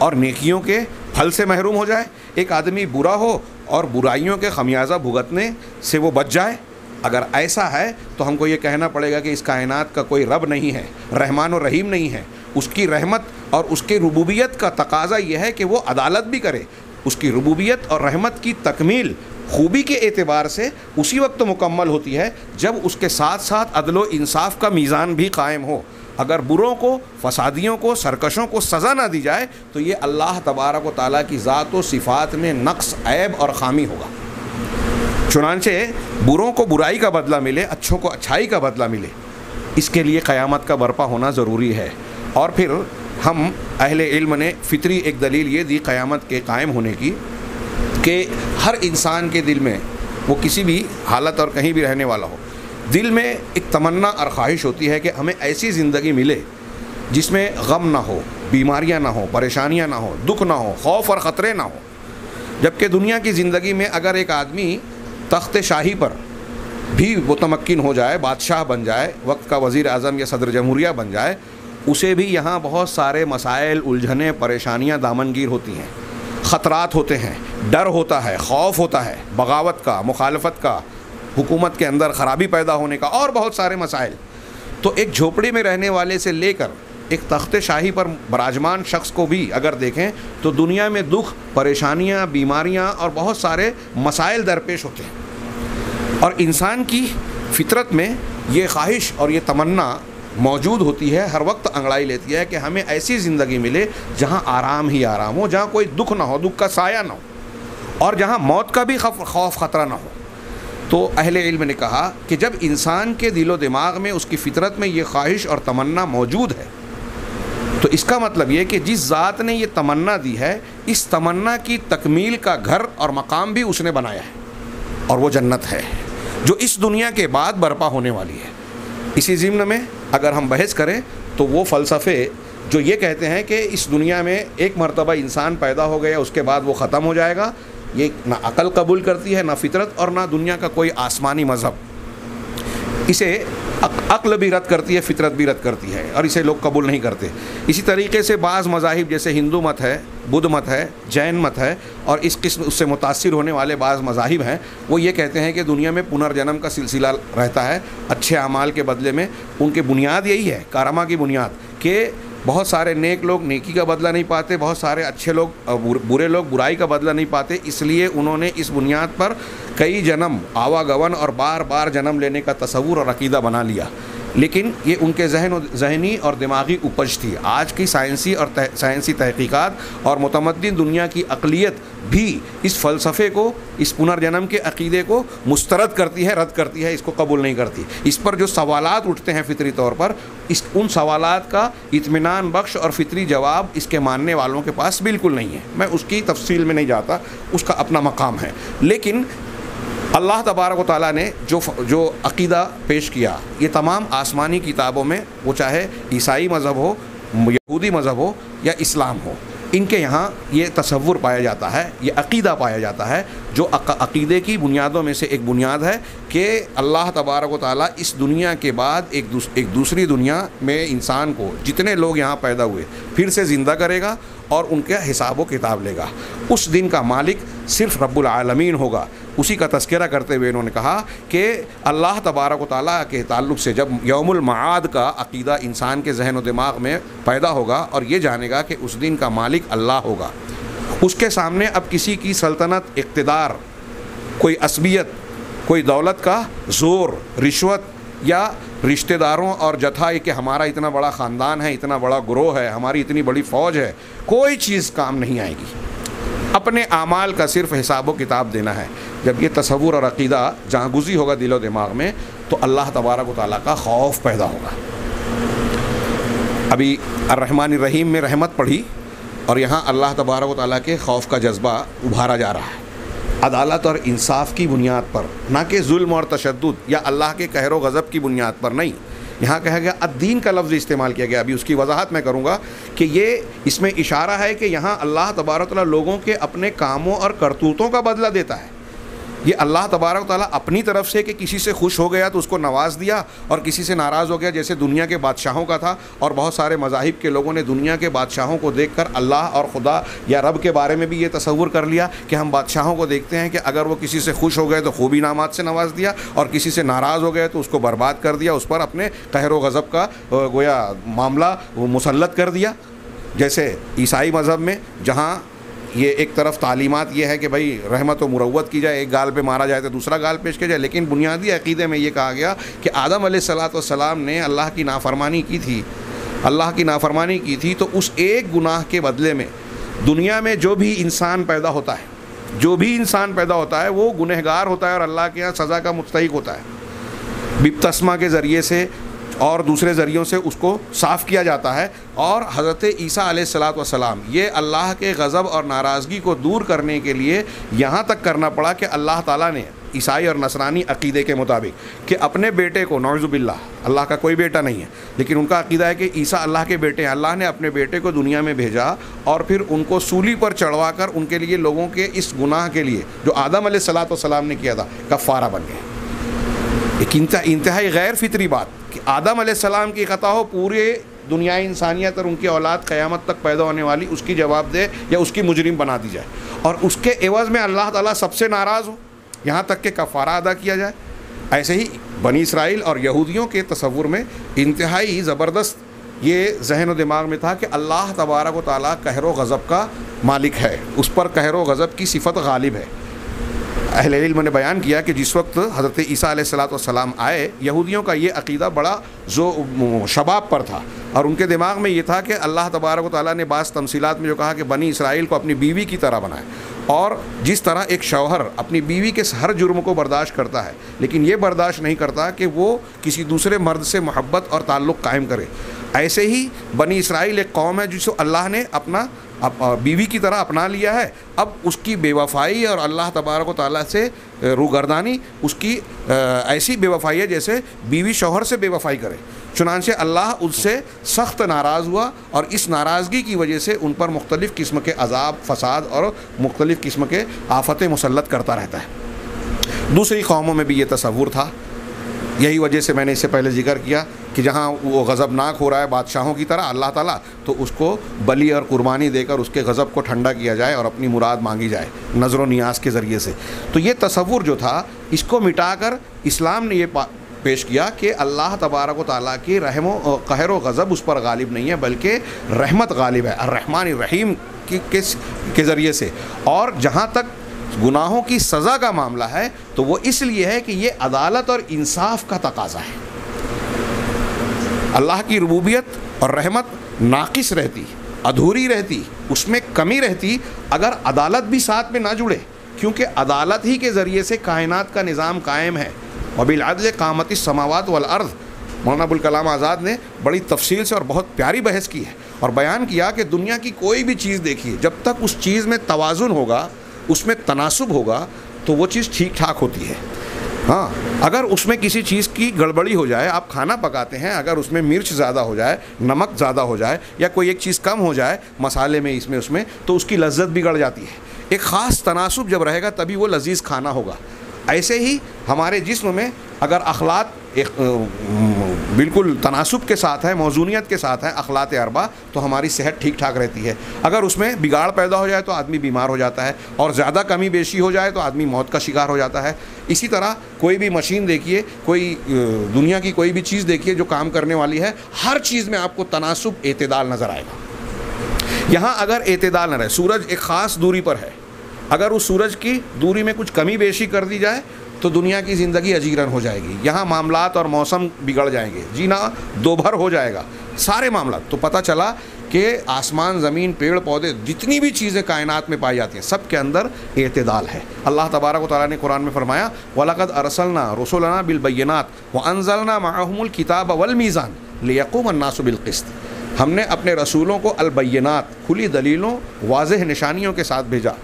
और नेकियों के फल से महरूम हो जाए, एक आदमी बुरा हो और बुराइयों के खमियाजा भुगतने से वो बच जाए? अगर ऐसा है तो हमको ये कहना पड़ेगा कि इस कायनात का कोई रब नहीं है, रहमान और रहीम नहीं है। उसकी रहमत और उसकी रुबूबियत का तकाज़ा ये है कि वो अदालत भी करे। उसकी रुबूबियत और रहमत की तकमील खूबी के एतबार से उसी वक्त मुकम्मल होती है जब उसके साथ साथ अदल इंसाफ का मीज़ान भी कायम हो। अगर बुरों को, फसादियों को, सरकशों को सज़ा ना दी जाए तो ये अल्लाह तबारक व तआला की ज़ात व सिफ़ात में नक्स, ऐब और ख़ामी होगा। चुनांचे बुरों को बुराई का बदला मिले, अच्छों को अच्छाई का बदला मिले, इसके लिए क़यामत का बर्पा होना ज़रूरी है। और फिर हम अहले इल्म ने फितरी एक दलील ये दी क़यामत के कायम होने की कि हर इंसान के दिल में, वो किसी भी हालत और कहीं भी रहने वाला हो, दिल में एक तमन्ना और ख्वाहिश होती है कि हमें ऐसी ज़िंदगी मिले जिसमें गम ना हो, बीमारियां ना हो, परेशानियां ना हो, दुख ना हो, खौफ और ख़तरे ना हो। जबकि दुनिया की ज़िंदगी में अगर एक आदमी तख्त शाही पर भी मुतमक्किन हो जाए, बादशाह बन जाए, वक्त का वज़ीर आज़म या सदर जमहूरिया बन जाए, उसे भी यहाँ बहुत सारे मसाइल, उलझने, परेशानियाँ दामनगीर होती हैं, ख़तरात होते हैं, डर होता है, खौफ होता है, बगावत का, मुखालफत का, हुकूमत के अंदर ख़राबी पैदा होने का, और बहुत सारे मसाइल। तो एक झोपड़ी में रहने वाले से लेकर एक तख्त शाही पर बराजमान शख्स को भी अगर देखें तो दुनिया में दुख, परेशानियाँ, बीमारियाँ और बहुत सारे मसाइल दरपेश होते हैं। और इंसान की फितरत में ये ख्वाहिश और ये तमन्ना मौजूद होती है, हर वक्त अंगड़ाई लेती है कि हमें ऐसी ज़िंदगी मिले जहाँ आराम ही आराम हो, जहाँ कोई दुख ना हो, दुख का साया ना हो, और जहाँ मौत का भी खौफ ख़तरा ना हो। तो अहले इल्म ने कहा कि जब इंसान के दिलो दिमाग में, उसकी फितरत में ये ख्वाहिश और तमन्ना मौजूद है, तो इसका मतलब ये कि जिस ज़ात ने ये तमन्ना दी है, इस तमन्ना की तकमील का घर और मकाम भी उसने बनाया है, और वो जन्नत है जो इस दुनिया के बाद बर्पा होने वाली है। इसी ज़िम्न में अगर हम बहस करें तो वो फ़लसफ़े जो ये कहते हैं कि इस दुनिया में एक मरतबा इंसान पैदा हो गया, उसके बाद वो ख़त्म हो जाएगा, ये ना अक़ल कबूल करती है, ना फितरत, और ना दुनिया का कोई आसमानी मज़हब। इसे अक्ल भी रद्द करती है, फितरत भी रद्द करती है, और इसे लोग कबूल नहीं करते। इसी तरीके से बाज़ मज़ाहिब जैसे हिंदू मत है, बुद्ध मत है, जैन मत है, और इस किस्म उससे मुतासिर होने वाले बाज़ मज़ाहिब हैं, वो ये कहते हैं कि दुनिया में पुनर्जन्म का सिलसिला रहता है अच्छे अमाल के बदले में। उनकी बुनियाद यही है, कारमा की बुनियाद, कि बहुत सारे नेक लोग नेकी का बदला नहीं पाते, बहुत सारे अच्छे लोग, बुरे लोग बुराई का बदला नहीं पाते, इसलिए उन्होंने इस बुनियाद पर कई जन्म आवागवन और बार बार जन्म लेने का तसव्वुर और अकीदा बना लिया। लेकिन ये उनके जहनी और दिमागी उपज थी। आज की साइंसी तहकीकात और मुतमद्दिन दुनिया की अक़लियत भी इस फ़लसफ़े को, इस पुनर्जन्म के अक़ीदे को मुस्तरद करती है, रद्द करती है, इसको कबूल नहीं करती। इस पर जो सवालात उठते हैं फ़ितरी तौर पर, उन सवालात का इत्मीनान बख्श और फ़ितरी जवाब इसके मानने वालों के पास बिल्कुल नहीं है। मैं उसकी तफसील में नहीं जाता, उसका अपना मकाम है। लेकिन अल्लाह तबारक व तआला ने जो अक़ीदा पेश किया, ये तमाम आसमानी किताबों में, वो चाहे ईसाई मज़हब हो, यहूदी मज़हब हो या इस्लाम हो, इनके यहाँ ये तसव्वुर पाया जाता है, ये अक़ीदा पाया जाता है, जो अक़ीदे की बुनियादों में से एक बुनियाद है कि अल्लाह तबारक व तआला इस दुनिया के बाद एक दूसरी दुनिया में इंसान को, जितने लोग यहाँ पैदा हुए, फिर से ज़िंदा करेगा और उनका हिसाब व किताब लेगा। उस दिन का मालिक सिर्फ़ रब्बुल आलमीन होगा। उसी का तज़किरा करते हुए इन्होंने कहा कि अल्लाह तबारक व तआला के ताल्लुक़ से जब यौमुल मआद का अक़ीदा इंसान के जहन व दिमाग में पैदा होगा और ये जानेगा कि उस दिन का मालिक अल्लाह होगा, उसके सामने अब किसी की सल्तनत, इक़्तिदार, कोई असबियत, कोई दौलत का ज़ोर, रिश्वत या रिश्तेदारों और जथा कि हमारा इतना बड़ा ख़ानदान है, इतना बड़ा ग्रोह है, हमारी इतनी बड़ी फ़ौज है, कोई चीज़ काम नहीं आएगी। अपने आमाल का सिर्फ़ हिसाब व किताब देना है। जब ये तसव्वुर और अक़ीदा जहाँ गुज़ी होगा दिलो दिमाग में, तो अल्लाह तबारक व तआला का खौफ पैदा होगा। अभी अर्रहमान रहीम में रहमत पढ़ी, और यहाँ अल्लाह तबारक व तआला के खौफ का जज्बा उभारा जा रहा है, अदालत और इंसाफ की बुनियाद पर, ना कि जुल्म और तशद्दुद या अल्लाह के कहर व गज़ब की बुनियाद पर नहीं। यहाँ कहा गया अद्दीन का लफ्ज़ इस्तेमाल किया गया। अभी उसकी वजाहत मैं करूँगा कि ये इसमें इशारा है कि यहाँ अल्लाह तबारक व तआला लोगों के अपने कामों और करतूतों का बदला देता है। ये अल्लाह तबारक व तआला अपनी तरफ से कि किसी से खुश हो गया तो उसको नवाज़ दिया, और किसी से नाराज़ हो गया, जैसे दुनिया के बादशाहों का था। और बहुत सारे मज़ाहिब के लोगों ने दुनिया के बादशाहों को देखकर अल्लाह और खुदा या रब के बारे में भी ये तसव्वुर कर लिया कि हम बादशाहों को देखते हैं कि अगर वो किसी से खुश हो गए तो खूब इनामात से नवाज़ दिया, और किसी से नाराज़ हो गए तो उसको बर्बाद कर दिया, उस पर अपने कहर व गज़ब का गोया मामला मुसल्लत कर दिया। जैसे ईसाई मज़हब में जहाँ ये एक तरफ तालीमात ये है कि भाई रहमत व मुरव्वत की जाए, एक गाल पे मारा जाए तो दूसरा गाल पेश किया जाए, लेकिन बुनियादी अक़ीदे में ये कहा गया कि आदम अलैहिस्सलाम ने अल्लाह की नाफरमानी की थी, अल्लाह की नाफरमानी की थी, तो उस एक गुनाह के बदले में दुनिया में जो भी इंसान पैदा होता है वो गुनहगार होता है और अल्लाह के यहाँ सज़ा का मुस्तहिक होता है। बिप्तस्मा के ज़रिए से और दूसरे ज़रियों से उसको साफ़ किया जाता है। और हज़रत ईसा अलैहिस्सलातु वस्सलाम ये अल्लाह के गज़ब और नाराज़गी को दूर करने के लिए यहाँ तक करना पड़ा कि अल्लाह ताला ने ईसाई और नसरानी अक़ीदे के मुताबिक कि अपने बेटे को, नौज़ुबिल्लाह, अल्लाह का कोई बेटा नहीं है, लेकिन उनका अक़ीदा है कि ईसा अल्लाह के बेटे हैं। अल्लाह ने अपने बेटे को दुनिया में भेजा और फिर उनको सूली पर चढ़वा कर उनके लिए, लोगों के इस गुनाह के लिए जो आदम अलैहिस्सलातु वस्सलाम ने किया था, कफ़ारा बन गए। एक इंतहाई गैर फितरी बात कि आदम अलैहिस्सलाम की ख़ता हो, पूरे दुनिया इंसानियत और उनकी औलाद क़यामत तक पैदा होने वाली उसकी जवाब दे या उसकी मुजरिम बना दी जाए, और उसके एवज़ में अल्लाह ताला सबसे नाराज़ हो, यहाँ तक कि कफ़ारा अदा किया जाए। ऐसे ही बनी इसराइल और यहूदियों के तसव्वुर में इंतहाई ज़बरदस्त ये जहन व दिमाग में था कि अल्लाह तबारक व तआला कहर व गज़ब का मालिक है, उस पर कहर व गज़ब की सिफ़त गालिब है। अहले इल्म ने बयान किया कि जिस वक्त हज़रत ईसा अलैहिस्सलातु वस्सलाम आए, यहूदियों का ये अक़ीदा बड़ा जो शबाब पर था, और उनके दिमाग में ये था कि अल्लाह तबारक व तआला ने बाज़ तमसीलात में जो कहा कि बनी इसराइल को अपनी बीवी की तरह बनाए, और जिस तरह एक शौहर अपनी बीवी के हर जुर्म को बर्दाश्त करता है, लेकिन ये बर्दाश्त नहीं करता कि वो किसी दूसरे मर्द से मोहब्बत और ताल्लुक़ कायम करे, ऐसे ही बनी इसराइल एक कौम है जिसको अल्लाह ने अपना बीवी की तरह अपना लिया है। अब उसकी बेवफ़ाई और अल्लाह तबारक व तआला से रूगर्दानी उसकी ऐसी बेवफ़ाई है जैसे बीवी शौहर से बेवफ़ाई करे। चुनांचे अल्लाह उससे सख्त नाराज़ हुआ, और इस नाराज़गी की वजह से उन पर मुख्तलिफ़ किस्म के अज़ाब, फसाद और मुख्तलिफ़ किस्म के आफ़तें मुसल्लत करता रहता है। दूसरी कौमों में भी ये तसव्वुर था। यही वजह से मैंने इससे पहले ज़िक्र किया कि जहाँ वो गज़बनाक हो रहा है बादशाहों की तरह अल्लाह ताला, तो उसको बलि और कुर्बानी देकर उसके गज़ब को ठंडा किया जाए और अपनी मुराद मांगी जाए नज़र व नियाज़ के ज़रिए से। तो ये तसव्वुर जो था, इसको मिटाकर इस्लाम ने ये पेश किया कि अल्लाह तबारक व तआला की कहर व गज़ब उस पर गालिब नहीं है, बल्कि रहमत गालिब है, अर्रहमान रहीम के ज़रिए से। और जहाँ तक गुनाहों की सज़ा का मामला है, तो वो इसलिए है कि ये अदालत और इंसाफ का तकाज़ा है। अल्लाह की रुबूबियत और रहमत नाक़िस रहती, अधूरी रहती, उसमें कमी रहती अगर अदालत भी साथ में ना जुड़े, क्योंकि अदालत ही के ज़रिए से कायनात का निज़ाम कायम है। वबिल अदल क़ामतिस समावात वल अर्ज़, मौलाना अबुल कलाम आज़ाद ने बड़ी तफसील से और बहुत प्यारी बहस की है और बयान किया कि दुनिया की कोई भी चीज़ देखिए, जब तक उस चीज़ में तवाज़ुन होगा, उसमें तनासुब होगा, तो वो चीज़ ठीक ठाक होती है। हाँ, अगर उसमें किसी चीज़ की गड़बड़ी हो जाए, आप खाना पकाते हैं, अगर उसमें मिर्च ज़्यादा हो जाए, नमक ज़्यादा हो जाए, या कोई एक चीज़ कम हो जाए मसाले में, इसमें उसमें, तो उसकी लज्जत बिगड़ जाती है। एक ख़ास तनासुब जब रहेगा तभी वो लजीज़ खाना होगा। ऐसे ही हमारे जिस्म में अगर अखलाक एक बिल्कुल तनासुब के साथ है, मौजूनियत के साथ है, अखलात अरबा, तो हमारी सेहत ठीक ठाक रहती है। अगर उसमें बिगाड़ पैदा हो जाए तो आदमी बीमार हो जाता है, और ज़्यादा कमी बेशी हो जाए तो आदमी मौत का शिकार हो जाता है। इसी तरह कोई भी मशीन देखिए, कोई दुनिया की कोई भी चीज़ देखिए जो काम करने वाली है, हर चीज़ में आपको तनासुब, एतदाल नज़र आएगा। यहाँ अगर एतदाल न रहे, सूरज एक ख़ास दूरी पर है, अगर उस सूरज की दूरी में कुछ कमी बेशी कर दी जाए तो दुनिया की ज़िंदगी अजीरन हो जाएगी। यहाँ मामलात और मौसम बिगड़ जाएंगे, जीना दोभर हो जाएगा, सारे मामलात। तो पता चला कि आसमान, ज़मीन, पेड़ पौधे, जितनी भी चीज़ें कायनात में पाई जाती हैं, सब के अंदर एतदाल है। अल्लाह तबारक व तआला ने कुरान में फरमाया, वलक़द अरसलना रुसुलना बिलबय्यिनात व अंज़लना मअहुमुल किताब वल मीज़ान लियक़ूमन नासु बिल क़िस्त। हमने अपने रसूलों को अलबय्यिनात, खुली दलीलों, वाज़ेह निशानियों के साथ भेजा,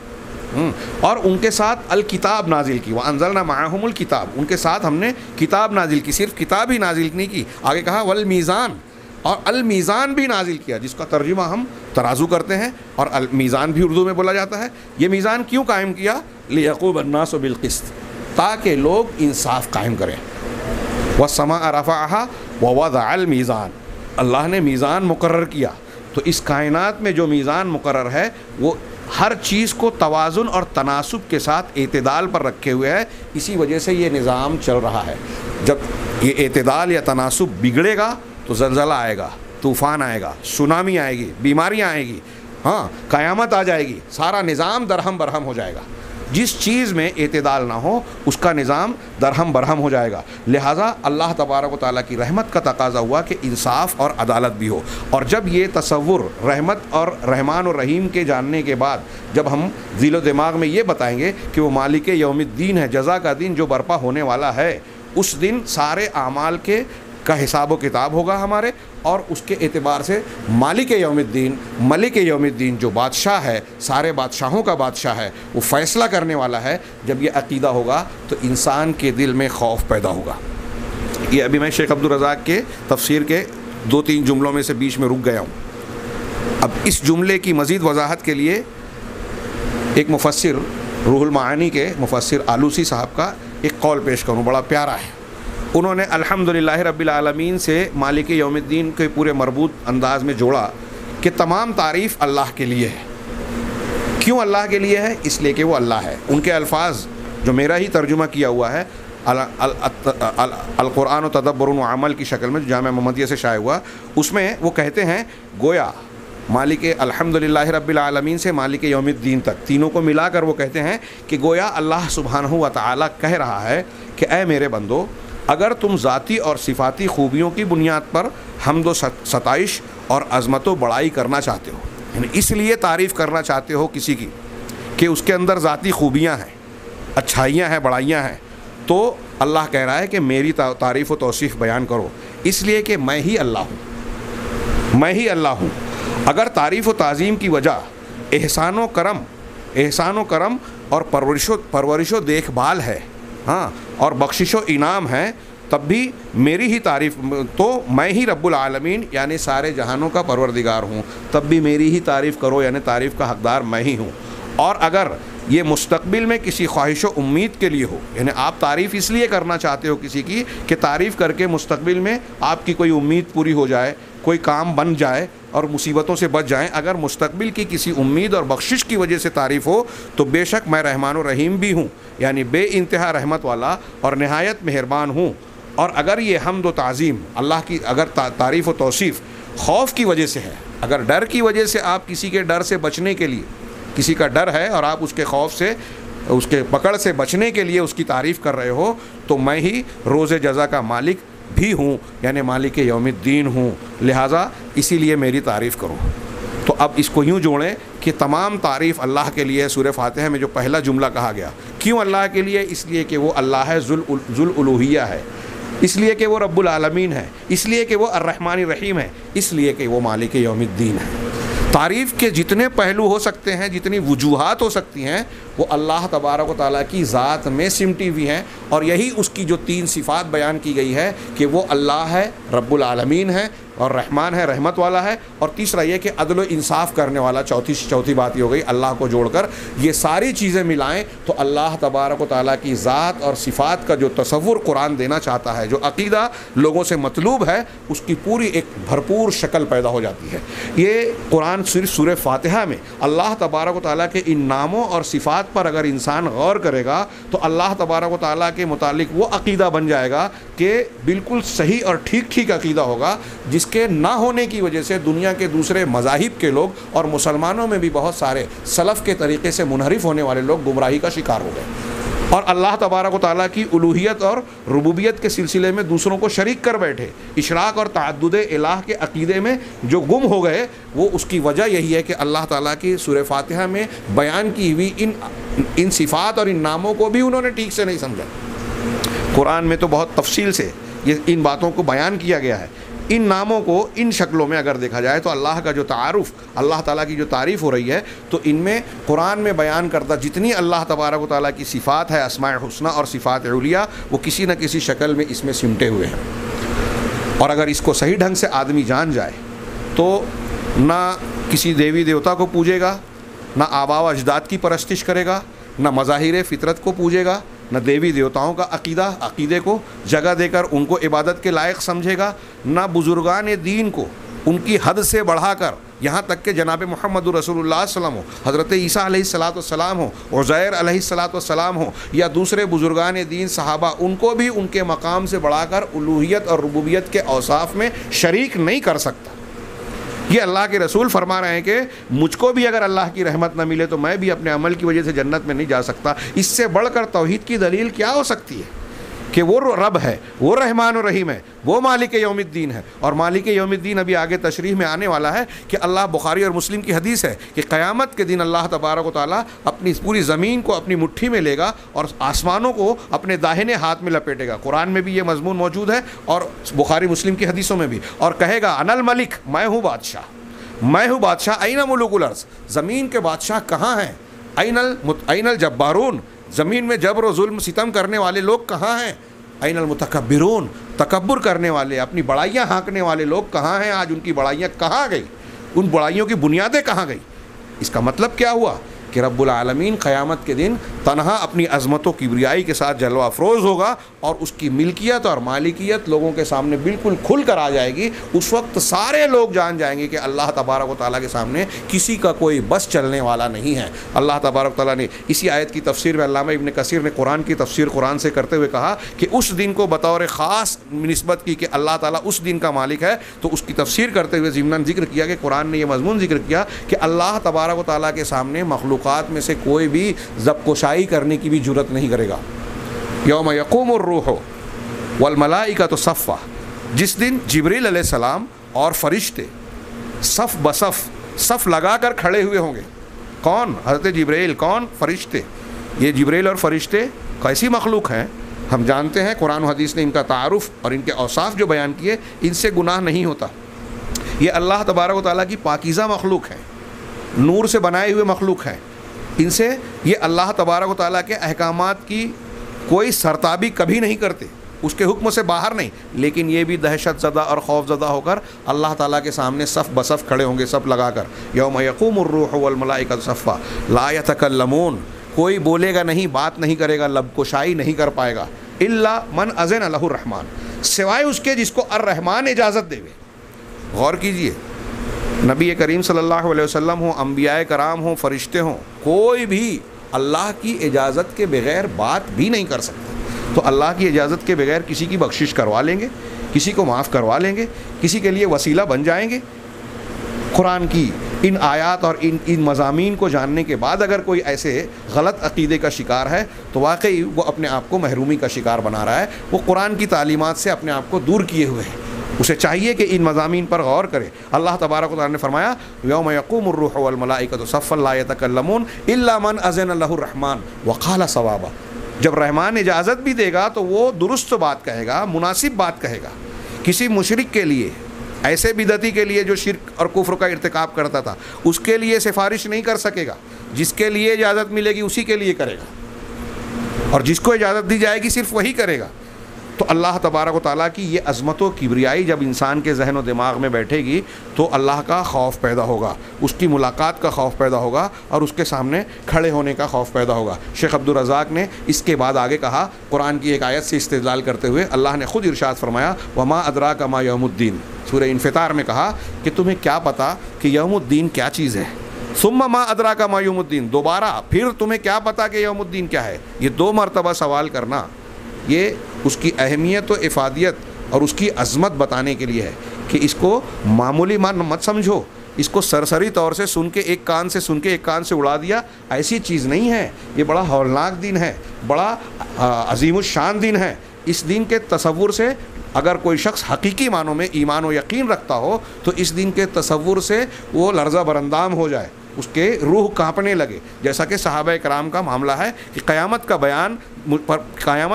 और उनके साथ अल किताब नाजिल की। वह अंज़लना मअहुमुल किताब, उनके साथ हमने किताब नाजिल की। सिर्फ किताब ही नाजिल नहीं की, आगे कहा वल मीज़ान, और अल मीज़ान भी नाजिल किया, जिसका तर्जुमा हम तराजू करते हैं, और अल मीज़ान भी उर्दू में बोला जाता है। ये मीज़ान क्यों कायम किया? लियक़ूमन नासु बिल क़िस्त, ताकि लोग इंसाफ कायम करें। वस्समा रफ़अहा व वज़अल मीज़ान, अल्लाह ने मीज़ान मुकर्रर किया। तो इस कायनात में जो मीज़ान मुकर्रर है, वो हर चीज़ को तवाज़ुन और तनासुब के साथ एतदाल पर रखे हुए है। इसी वजह से ये निज़ाम चल रहा है। जब ये एतदाल या तनासुब बिगड़ेगा तो ज़लज़ला आएगा, तूफ़ान आएगा, सुनामी आएगी, बीमारियाँ आएगी, हाँ, क़यामत आ जाएगी, सारा निज़ाम दरहम बरहम हो जाएगा। जिस चीज़ में एतदाल ना हो उसका निज़ाम दरहम बरहम हो जाएगा। लिहाजा अल्लाह तबारक व तआला की रहमत का तकाज़ा हुआ कि इंसाफ और अदालत भी हो। और जब ये तसव्वुर रहमत और रहमान और रहीम के जानने के बाद, जब हम दिलो दिमाग में ये बताएंगे कि वो मालिक यौमिद्दीन है, जज़ा का दिन जो बर्पा होने वाला है, उस दिन सारे आमाल के का हिसाब व किताब होगा हमारे, और उसके एतबार से मालिक यौमिद्दीन, मलिक यौमिद्दीन जो बादशाह है, सारे बादशाहों का बादशाह है, वो फ़ैसला करने वाला है। जब ये अक़ीदा होगा तो इंसान के दिल में खौफ पैदा होगा। ये अभी मैं शेख अब्दुल रज़ाक़ के तफसीर के 2-3 जुमलों में से बीच में रुक गया हूँ। अब इस जुमले की मज़ीद वजाहत के लिए एक मुफस्सिर, रूहुल मानी के मुफस्सिर आलूसी साहब का एक कौल पेश करूँ, बड़ा प्यारा है। उन्होंने अल्हम्दुलिल्लाह रब्बिल आलमीन से मालिक यौमिद्दीन के पूरे मरबूत अंदाज में जोड़ा कि तमाम तारीफ़ अल्लाह के लिए है। क्यों अल्लाह के लिए है? इसलिए कि वो अल्लाह है। उनके अल्फाज जो मेरा ही तर्जुमा किया हुआ है अल-कुरान व तदब्बुरुन व अमल की शक्ल में, जो जामिया मुहम्मदिया से शाया हुआ, उसमें वो कहते हैं गोया मालिक अल्हम्दुलिल्लाह रब्बिल आलमीन से मालिक यौमिद्दीन तक तीनों को मिलाकर वो कहते हैं कि गोया अल्लाह सुब्हानहू व तआला कह रहा है कि ऐ मेरे बंदो, अगर तुम ज़ाती और सिफ़ाती खूबियों की बुनियाद पर हम्द व सताइश और अज़मत व बड़ाई करना चाहते हो, यानी इसलिए तारीफ़ करना चाहते हो किसी की कि उसके अंदर ज़ाती खूबियाँ हैं, अच्छाइयाँ हैं, बड़ाइयाँ हैं, तो अल्लाह कह रहा है कि मेरी तारीफ़ व तौसीफ़ बयान करो, इसलिए कि मैं ही अल्लाह हूँ, मैं ही अल्लाह हूँ। अगर तारीफ़ व ताज़ीम की वजह एहसान व करम और परवरिश व देखभाल है, हाँ, और बख्शिश व इनाम है, तब भी मेरी ही तारीफ़, तो मैं ही रब्बुल आलमीन यानी सारे जहानों का परवरदिगार हूँ, तब भी मेरी ही तारीफ़ करो, यानी तारीफ़ का हक़दार मैं ही हूँ। और अगर ये मुस्तक़बिल में किसी ख्वाहिश व उम्मीद के लिए हो, यानी आप तारीफ़ इसलिए करना चाहते हो किसी की कि तारीफ़ करके मुस्तक़बिल में आपकी कोई उम्मीद पूरी हो जाए, कोई काम बन जाए और मुसीबतों से बच जाएं, अगर मुस्तक़बिल की किसी उम्मीद और बख्शिश की वजह से तारीफ़ हो, तो बेशक मैं रहमान व रहीम भी हूँ, यानी बे इंतहा रहमत वाला और नहायत मेहरबान हूँ। और अगर ये हम्द व ताज़ीम अल्लाह की अगर तारीफ़ व तौसीफ़ खौफ की वजह से है, अगर डर की वजह से आप किसी के डर से बचने के लिए, किसी का डर है और आप उसके खौफ से, उसके पकड़ से बचने के लिए उसकी तारीफ़ कर रहे हो, तो मैं ही रोज़ जज़ा का मालिक भी हूँ, यानी मालिक यौमिद्दीन हूँ, लिहाजा इसीलिए मेरी तारीफ़ करो। तो अब इसको यूँ जोड़ें कि तमाम तारीफ़ अल्लाह के लिए है। सूरह फातिहा में जो पहला जुमला कहा गया, क्यों अल्लाह के लिए? इसलिए कि वो अल्लाह है, ज़ुल उलूहिया है, इसलिए कि वो रब्बुल आलमीन है, इसलिए कि वो अर्रहमान रहीम है, इसलिए कि वो मालिक यौमिद्दीन है। तारीफ़ के जितने पहलू हो सकते हैं, जितनी वजूहात हो सकती हैं, वो अल्लाह तबारक व तआला की ज़ात में सिमटी हुई हैं। और यही उसकी जो 3 सिफ़ात बयान की गई है कि वो अल्लाह है, रब्बुल आलमीन है, और रहमान है, रहमत वाला है, और तीसरा ये कि अदल व इंसाफ़ करने वाला। चौथी बात ये हो गई, अल्लाह को जोड़कर ये सारी चीज़ें मिलाएं तो अल्लाह तबारक व तआला की ज़ात और सिफ़ात का जो तसव्वुर कुरान देना चाहता है, जो अक़ीदा लोगों से मतलूब है, उसकी पूरी एक भरपूर शक्ल पैदा हो जाती है। ये कुरान सिर्फ सूरह फातिहा में अल्लाह तबारक व तआला के इन नामों और सिफ़ात पर अगर इंसान गौर करेगा तो अल्लाह तबारक व तआला के मुतालिक वो अक़ीदा बन जाएगा कि बिल्कुल सही और ठीक अक़ीदा होगा, जिसके ना होने की वजह से दुनिया के दूसरे मज़ाहिब के लोग और मुसलमानों में भी बहुत सारे सलफ़ के तरीक़े से मुनहरिफ होने वाले लोग गुमराही का शिकार हो गए और अल्लाह तबारक व तआला की उलूहियत और रुबूबियत के सिलसिले में दूसरों को शरीक कर बैठे। इशराक और तअद्दुद इलाह के अक़ीदे में जो गुम हो गए, वो उसकी वजह यही है कि अल्लाह ताला की सूरह फातिहा में बयान की हुई इन सिफ़ात और इन नामों को भी उन्होंने ठीक से नहीं समझा। कुरान में तो बहुत तफसील से ये इन बातों को बयान किया गया है। इन नामों को इन शक्लों में अगर देखा जाए तो अल्लाह का जो तारुफ़, अल्लाह ताला की जो तारीफ़ हो रही है, तो इनमें कुरान में बयान करदा जितनी अल्लाह तबारक व तआला की सिफ़ात है, अस्माए हुस्ना और सिफ़ात उलिया, वो किसी न किसी शक्ल में इसमें सिमटे हुए हैं। और अगर इसको सही ढंग से आदमी जान जाए तो ना किसी देवी देवता को पूजेगा, ना आबा व अजदाद की परस्तिश करेगा, ना मज़ाहिर फ़ितरत को पूजेगा, न देवी देवताओं का अक़ीदे को जगह देकर उनको इबादत के लायक समझेगा, न बुज़ुर्गान दीन को उनकी हद से बढ़ाकर यहाँ तक कि जनाब मोहम्मद रसूलुल्लाह सल्लल्लाहु अलैहि वसल्लम हो, हज़रत ईसा अलैहिस्सलाम हो, उज़ैर अलैहिस्सलाम हो, या दूसरे बुज़ुर्गान दीन सहाबा, उनको भी उनके मकाम से बढ़ाकर उलूहियत और रुबूबियत के औसाफ में शरीक नहीं कर सकता। ये अल्लाह के रसूल फरमा रहे हैं कि मुझको भी अगर अल्लाह की रहमत न मिले तो मैं भी अपने अमल की वजह से जन्नत में नहीं जा सकता। इससे बढ़कर तौहीद की दलील क्या हो सकती है? कि वो रब है, वो रहमान और रहीम है, वो मालिक यौमिद्दीन है। और मालिक यौमिद्दीन अभी आगे तशरीह में आने वाला है कि अल्लाह, बुखारी और मुस्लिम की हदीस है कि क़यामत के दिन अल्लाह तबारक व तआला अपनी पूरी ज़मीन को अपनी मुट्ठी में लेगा और आसमानों को अपने दाहिने हाथ में लपेटेगा। कुरान में भी ये मजमून मौजूद है और बुखारी मुस्लिम की हदीसों में भी। और कहेगा अनल मलिक, मैं हूँ बादशाह, मैं हूँ बादशाह। ऐना मुलुकुल अर्ज़, ज़मीन के बादशाह कहाँ हैं? ऐनल जब्बारून, ज़मीन में जबर और जुल्म सितम करने वाले लोग कहाँ हैं? ऐनल मुतकब्बिरून, तकब्बुर करने वाले, अपनी बड़ाइयाँ हाँकने वाले लोग कहाँ हैं? आज उनकी बड़ाइयाँ कहाँ गई? उन बड़ाइयों की बुनियादें कहाँ गई? इसका मतलब क्या हुआ कि रब्बुल आलमीन क़यामत के दिन तन्हा अपनी अज़मतों की किबरियाई के साथ जलवा अफरोज़ होगा और उसकी मिल्कियत और मालिकियत लोगों के सामने बिल्कुल खुल कर आ जाएगी। उस वक्त सारे लोग जान जाएंगे कि अल्लाह तबारक व तआला के सामने किसी का कोई बस चलने वाला नहीं है। अल्लाह तबारक व तआला ने इसी आयत की तफसीर में अल्लामा इब्न कसीर ने कुरान की तफसीर कुरान से करते हुए कहा कि उस दिन को बतौर ख़ास निस्बत की कि अल्लाह ताला उस दिन का मालिक है। तो उसकी तफसीर करते हुए ज़िम्नन ज़िक्र किया कि कुरान ने यह मज़मून ज़िक्र किया कि अल्लाह तबारक व तआला के सामने मखलूक़ात में से कोई भी ज़बकोशाई करने की भी जुर्रत नहीं करेगा। यौम यक़ूमुर रूह वल मलाइकतु सफ़्फ़ा, जिस दिन जिब्रील अलैहिस्सलाम और फरिश्ते सफ़ बसफ़ सफ़ लगा कर खड़े हुए होंगे। कौन? हज़रत जिब्रील। कौन? फरिश्ते। ये जिब्रील और फरिश्ते कैसी मखलूक हैं हम जानते हैं। कुरान और हदीस ने इनका तारुफ़ और इनके औसाफ़ जो बयान किए, इनसे गुनाह नहीं होता। ये अल्लाह तबारक व तआला की पाकीज़ा मखलूक हैं, नूर से बनाए हुए मखलूक हैं। इनसे ये अल्लाह तबारक व तआला के अहकामात की कोई सरताबी कभी नहीं करते, उसके हुक्म से बाहर नहीं। लेकिन ये भी दहशत ज़दा और खौफज़दा होकर अल्लाह ताला के सामने सफ़ बसफ़ खड़े होंगे, सब लगाकर। यौम यक़ूमुर रूह वल मलाइकतु सफ़्फ़ा ला यतकल्लमून, कोई बोलेगा नहीं, बात नहीं करेगा, लबकुशाई नहीं कर पाएगा। इल्ला मन अज़न लहुर रहमान, सिवाय उसके जिसको अर रहमान इजाज़त देवे। गौर कीजिए, नबी करीम सल्लल्लाहु अलैहि वसल्लम हो, अम्बियाए कराम हो, फरिश्ते हों, कोई भी अल्लाह की इजाज़त के बग़ैर बात भी नहीं कर सकता। तो अल्लाह की इजाज़त के बग़ैर किसी की बख्शिश करवा लेंगे, किसी को माफ़ करवा लेंगे, किसी के लिए वसीला बन जाएंगे। कुरान की इन आयात और इन मज़ामीन को जानने के बाद अगर कोई ऐसे गलत अक़ीदे का शिकार है तो वाकई वो अपने आप को महरूमी का शिकार बना रहा है। वो कुरान की तालीमात से अपने आप को दूर किए हुए है। उसे चाहिए कि इन मज़ामीन पर गौर करे। अल्लाह तबारक व तआला ने फरमाया यौम यक़ूमुर रूह वल मलाइकतु सफ़्फ़न ला यतकल्लमून इल्ला मन अज़न लहुर रहमान व क़ाल सवाबा। जब रहमान इजाज़त भी देगा तो वो दुरुस्त बात कहेगा, मुनासिब बात कहेगा। किसी मुशरिक के लिए, ऐसे बिदती के लिए जो शिर्क और कुफ्र का इर्तिकाब करता था, उसके लिए सिफारिश नहीं कर सकेगा। जिसके लिए इजाज़त मिलेगी उसी के लिए करेगा, और जिसको इजाज़त दी जाएगी सिर्फ वही करेगा। तो अल्लाह तबारक व तआला की ये अज़मत व किबरियाई जब इंसान के जहन व दिमाग में बैठेगी तो अल्लाह का खौफ पैदा होगा, उसकी मुलाकात का खौफ पैदा होगा और उसके सामने खड़े होने का खौफ पैदा होगा। शेख अब्दुल रज़ाक ने इसके बाद आगे कहा, कुरान की एक आयत से इस्तेदलाल करते हुए अल्लाह ने ख़ुद इरशाद फरमाया वमा अदराका मा यौमुद्दीन, सूरह इन्फ़ितार में कहा कि तुम्हें क्या पता कि यौमुद्दीन क्या चीज़ है। सुम्मा मा अदराका मा यौमुद्दीन, दोबारा फिर तुम्हें क्या पता कि यौमुद्दीन क्या है। ये 2 मरतबा सवाल करना, ये उसकी अहमियत व इफ़ादियत और उसकी अज़मत बताने के लिए है कि इसको मामूली मान मत समझो, इसको सरसरी तौर से सुन के एक कान से सुन के एक कान से उड़ा दिया, ऐसी चीज़ नहीं है। ये बड़ा हौलनाक दिन है, बड़ा अज़ीमुश्शान दिन है। इस दिन के तसव्वुर से अगर कोई शख्स हकीकी मानों में ईमान व यकीन रखता हो तो इस दिन के तसव्वुर से वो लर्ज़ा बरंदाम हो जाए, उसके रूह काँपने लगे। जैसा कि सहाबा कराम का मामला है कि क़यामत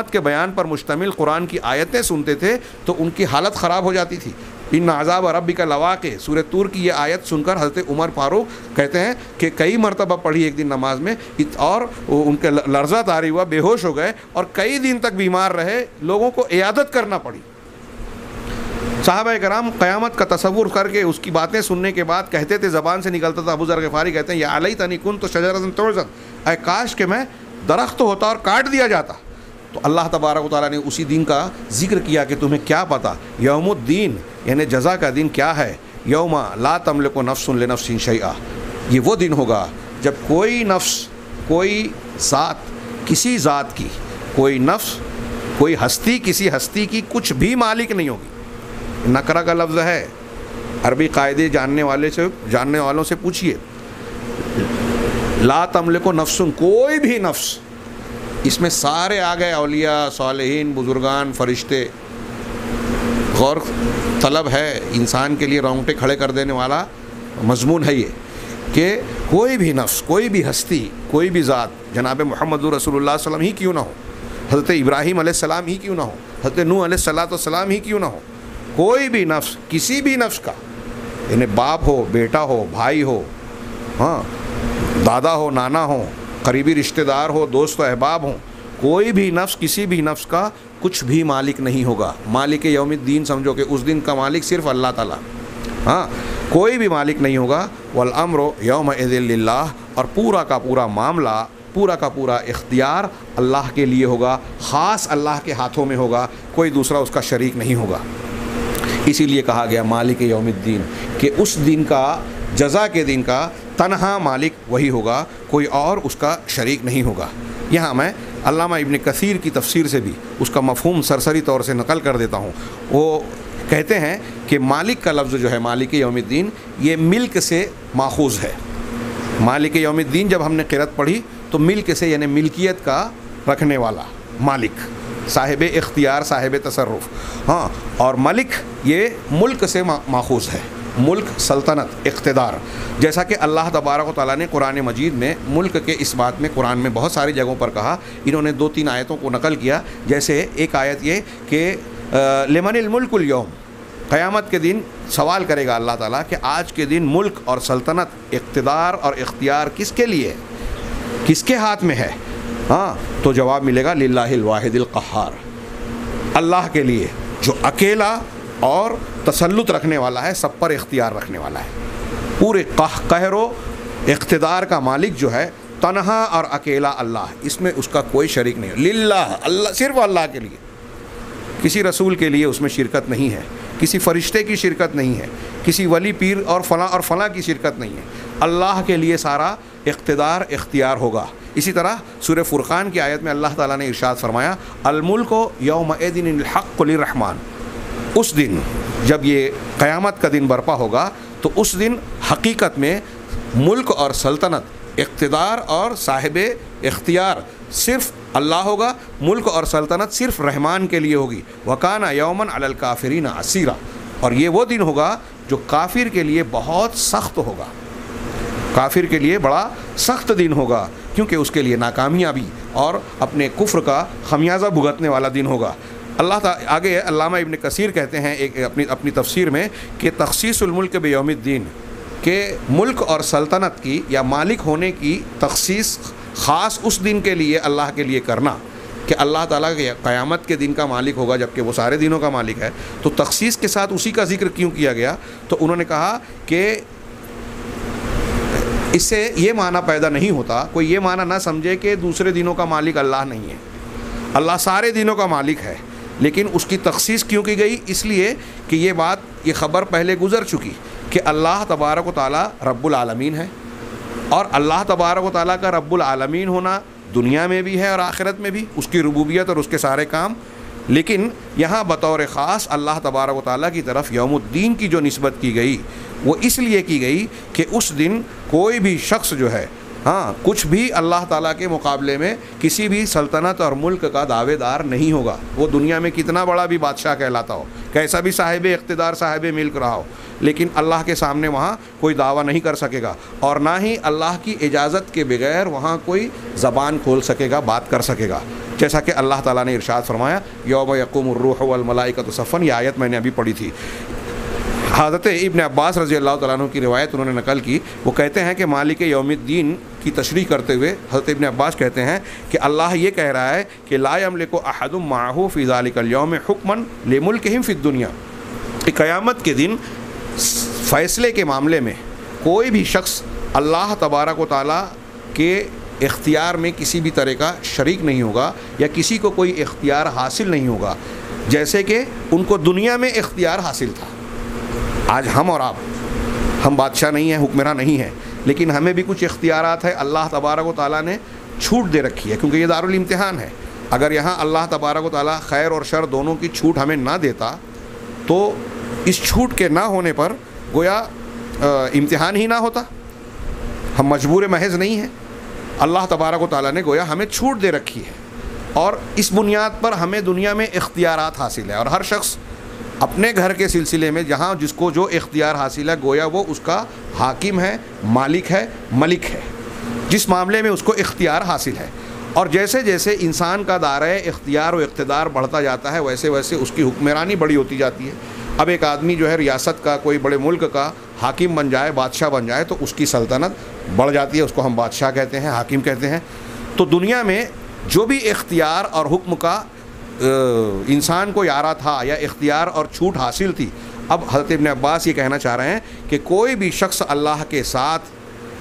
के बयान पर मुश्तमिल कुरान की आयतें सुनते थे तो उनकी हालत ख़राब हो जाती थी। इन अज़ाब रब्बिका लवाक़ि, सूरह तूर की ये आयत सुनकर हज़रत उमर फारूक कहते हैं कि कई मरतबा पढ़ी एक दिन नमाज में और उनके लर्ज़ा तारी हुआ, बेहोश हो गए और कई दिन तक बीमार रहे, लोगों को इयादत करना पड़ी। सहाबा कराम क़यामत का तसव्वुर करके उसकी बातें सुनने के बाद कहते थे, ज़बान से निकलता था, अबू ज़र ग़िफ़ारी कहते हैं या अलैतनी कुन्तु शजरतन तुअज़द, ऐ काश के मैं दरख्त होता और काट दिया जाता। तो अल्लाह तबारक व तआला ने उसी दिन का जिक्र किया कि तुम्हें क्या पता यौमुद्दीन यानी जज़ा का दिन क्या है। यौमा ला तमलिकु नफ्सुन लिनफ्सिन शैआ, ये वो दिन होगा जब कोई नफ्स, कोई ज़ात, किसी ज़ात की, कोई नफ्स, कोई हस्ती किसी हस्ती की कुछ भी मालिक नहीं होगी। नकरा का लफ्ज़ है, अरबी कायदे जानने वालों से पूछिए। ला तमलिकु नफ्सुन, कोई भी नफ्स, इसमें सारे आ गए, औलिया, सालेहीन, बुजुर्गान, फरिश्ते। गौर तलब है, इंसान के लिए रोंगटे खड़े कर देने वाला मजमून है ये कि कोई भी नफ्स, कोई भी हस्ती, कोई भी ज़ात जनाब मुहम्मदुर रसूलुल्लाह सल्लल्लाहु अलैहि वसल्लम ही क्यों ना हो, हज़रत इब्राहीम अलैहिस्सलाम ही क्यों ना हो, हज़रत नूह अलैहिस्सलाम ही क्यों ना हो, कोई भी नफ्स, किसी भी नफ्स का, यानी बाप हो, बेटा हो, भाई हो, हाँ, दादा हो, नाना हो, करीबी रिश्तेदार हो, दोस्त व अहबाब हो, कोई भी नफ्स, किसी भी नफ्स का कुछ भी मालिक नहीं होगा। मालिक यौमिद्दीन समझो कि उस दिन का मालिक सिर्फ अल्लाह ताला, हाँ, कोई भी मालिक नहीं होगा। वल अम्रु यौमइज़िन लिल्लाह, और पूरा का पूरा मामला, पूरा का पूरा इख्तियार अल्लाह के लिए होगा, ख़ास अल्लाह के हाथों में होगा, कोई दूसरा उसका शरीक नहीं होगा। इसीलिए कहा गया मालिक यौमिद्दीन, कि उस दिन का, जज़ा के दिन का तन्हा मालिक वही होगा, कोई और उसका शरीक नहीं होगा। यहाँ मैं अल्लामा इब्न कसीर की तफसीर से भी उसका मफ़हूम सरसरी तौर से नकल कर देता हूँ। वो कहते हैं कि मालिक का लफ्ज़ जो है, मालिक यौमिद्दीन, ये मिल्क से माखूज़ है। मालिक यौमिद्दीन जब हमने क़िरत पढ़ी तो मिल्क से, यानी मिल्कियत का रखने वाला, मालिक, साहिब इख्तियार, साहिब तसर्रुफ़, हाँ, और मलिक ये मुल्क से माखूज़ है, मुल्क, सल्तनत, इक़्तिदार। जैसा कि अल्लाह तबारक व तआला ने कुरान मजीद में मुल्क के इस बात में कुरान में बहुत सारी जगहों पर कहा। इन्होंने 2-3 आयतों को नकल किया। जैसे एक आयत ये कि लिमनिल मुल्कुल यौम, क़यामत के दिन सवाल करेगा अल्लाह ताला कि आज के दिन मुल्क और सल्तनत, इक़्तिदार और इख्तियार किसके लिए, किसके हाथ में है? हाँ, तो जवाब मिलेगा लिल्लाहिल वाहिदिल क़हार, अल्लाह के लिए जो अकेला और तसल्लुत रखने वाला है, सब पर इख्तियार रखने वाला है। पूरे कहरो इख्तिदार का मालिक जो है, तन्हा और अकेला अल्लाह, इसमें उसका कोई शरीक नहीं है। लिल्लाह, अल्लाह, सिर्फ अल्लाह के लिए, किसी रसूल के लिए उसमें शिरकत नहीं है, किसी फ़रिश्ते की शिरकत नहीं है, किसी वली पीर और फ़लाँ की शिरकत नहीं है। अल्लाह के लिए सारा इख्तिदार, इख्तियार होगा। इसी तरह सूरह फ़ुरक़ान की आयत में अल्लाह ताला ने इरशाद फरमाया, अल मुल्कु यौमइज़िनिल हक़्क़ु लिर्रहमान, उस दिन जब ये क़यामत का दिन बरपा होगा तो उस दिन हकीकत में मुल्क और सल्तनत, इक़्तिदार और साहिब इख्तियार सिर्फ़ अल्लाह होगा, मुल्क और सल्तनत सिर्फ़ रहमान के लिए होगी। वकाना यौमन अलल काफ़िरीन असीरा, और ये वो दिन होगा जो काफिर के लिए बहुत सख्त होगा, काफिर के लिए बड़ा सख्त दिन होगा, क्योंकि उसके लिए नाकामयाबी और अपने कुफ्र का खमियाजा भुगतने वाला दिन होगा। आगे अल्लामा इब्न कसीर कहते हैं एक अपनी तफसीर में कि तख़सीसुल मुल्क बियौमिद्दीन, के मुल्क और सल्तनत की या मालिक होने की तख़सीस ख़ास उस दिन के लिए, अल्लाह के लिए करना, कि अल्लाह ताला के क़यामत के दिन का मालिक होगा जबकि वो सारे दिनों का मालिक है, तो तख़सीस के साथ उसी का जिक्र क्यों किया गया? तो उन्होंने कहा कि इससे ये माना पैदा नहीं होता, कोई ये माना ना समझे कि दूसरे दिनों का मालिक अल्लाह नहीं है। अल्लाह सारे दिनों का मालिक है, लेकिन उसकी तख़सीस क्यों की गई? इसलिए कि ये बात, ये ख़बर पहले गुज़र चुकी कि अल्लाह तबारक व तआला रब्बुल आलमीन है, और अल्लाह तबारक व तआला का रब्बुल आलमीन होना दुनिया में भी है और आखिरत में भी, उसकी रुबूबियत और उसके सारे काम। लेकिन यहाँ बतौर ख़ास अल्लाह तबारक व तआला की तरफ यौमुद्दीन की जो निस्बत की गई, वो इसलिए की गई कि उस दिन कोई भी शख्स जो है, हाँ, कुछ भी अल्लाह ताला के मुकाबले में किसी भी सल्तनत और मुल्क का दावेदार नहीं होगा। वो दुनिया में कितना बड़ा भी बादशाह कहलाता हो, कैसा भी साहिब इख्तिदार, साहिब मिल्क रहा हो, लेकिन अल्लाह के सामने वहाँ कोई दावा नहीं कर सकेगा, और ना ही अल्लाह की इजाज़त के बगैर वहाँ कोई ज़बान खोल सकेगा, बात कर सकेगा। जैसा कि अल्लाह ताला ने इरशाद फरमाया, यौम यक़ूमुर रूह वल मलाइकतु सफ़न, ये आयत मैंने अभी पढ़ी थी। हज़रत इब्न अब्बास रज़ी अल्लाह तआला अन्हु की रिवायत उन्होंने नकल की। वो कहते हैं कि मालिक यौमिद्दीन की तशरीह करते हुए हज़रत इब्न अब्बास कहते हैं कि अल्लाह ये कह रहा है कि ला यमलिकु अहदुम माअहू फ़ी ज़ालिकल यौम हुक्मन लिमुल्किहिम फ़िद दुनिया, कि क़यामत के दिन फ़ैसले के मामले में कोई भी शख्स अल्लाह तबारक व तआला के इख्तियार में किसी भी तरह का शरीक नहीं होगा, या किसी को कोई इख्तियार हासिल नहीं होगा, जैसे कि उनको दुनिया में इख्तियार हासिल था। आज हम और आप, हम बादशाह नहीं हैं, हुक्मरान नहीं हैं, लेकिन हमें भी कुछ इख्तियारात है, अल्लाह तबारक व तआला ने छूट दे रखी है, क्योंकि ये दारुल इम्तिहान है। अगर यहाँ अल्लाह तबारक व तआला खैर और शर दोनों की छूट हमें ना देता, तो इस छूट के ना होने पर गोया इम्तिहान ही ना होता, हम मजबूर महज नहीं हैं। अल्लाह तबारक व तआला ने गोया हमें छूट दे रखी है। और इस बुनियाद पर हमें दुनिया में इख्तियारात हासिल है। और हर शख्स अपने घर के सिलसिले में जहाँ जिसको जो इख्तियार हासिल है, गोया वो उसका हाकिम है, मालिक है, मलिक है, जिस मामले में उसको इख्तियार हासिल है। और जैसे जैसे इंसान का दायरा इख्तियार व इक़्तिदार बढ़ता जाता है, वैसे वैसे उसकी हुक्मरानी बड़ी होती जाती है। अब एक आदमी जो है रियासत का, कोई बड़े मुल्क का हाकिम बन जाए, बादशाह बन जाए, तो उसकी सल्तनत बढ़ जाती है, उसको हम बादशाह कहते हैं, हाकिम कहते हैं। तो दुनिया में जो भी इख्तियार और हुक्म का इंसान को यारा था या इख्तियार और छूट हासिल थी, अब हज़रत इब्न अब्बास ये कहना चाह रहे हैं कि कोई भी शख्स अल्लाह के साथ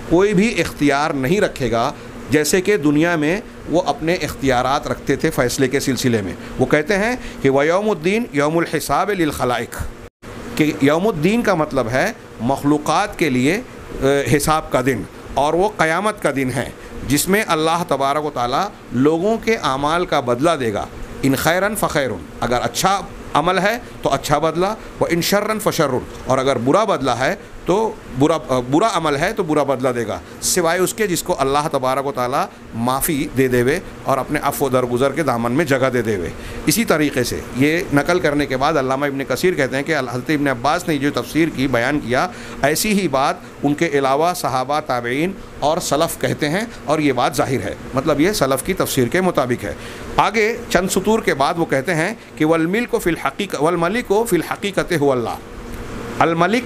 कोई भी इख्तियार नहीं रखेगा जैसे कि दुनिया में वो अपने इख्तियारात रखते थे फ़ैसले के सिलसिले में। वो कहते हैं कि वयौमुद्दीन यौमुल हिसाब लिल खलाइक, कि यौमुद्दीन का मतलब है मखलूक़ात के लिए हिसाब का दिन, और वो क़यामत का दिन है जिसमें अल्लाह तबारक व तआला लोगों के आमाल का बदला देगा। इन खैरन फ़खैरुन, अगर अच्छा अमल है तो अच्छा बदला, व इन शर्रन फ़शर्रुन, और अगर बुरा बदला है तो बुरा अमल है तो बुरा बदला देगा, सिवाय उसके जिसको अल्लाह तबारक व तआला माफ़ी दे देवे और अपने अफ़्व दरगुज़र के दामन में जगह दे देवे। इसी तरीके से ये नकल करने के बाद अल्लामा इब्न कसीर कहते हैं कि हज़रत इब्न अब्बास ने जो तफसीर की बयान किया, ऐसी ही बात उनके अलावा सहाबा, ताबईन और सलफ़ कहते हैं, और ये बात ज़ाहिर है, मतलब ये सलफ़ की तफसीर के मुताबिक है। आगे चंद सतूर के बाद वो कहते हैं कि वल मलिक फ़िल हक़ीक़त हुवा अल्लाह। अल मलिक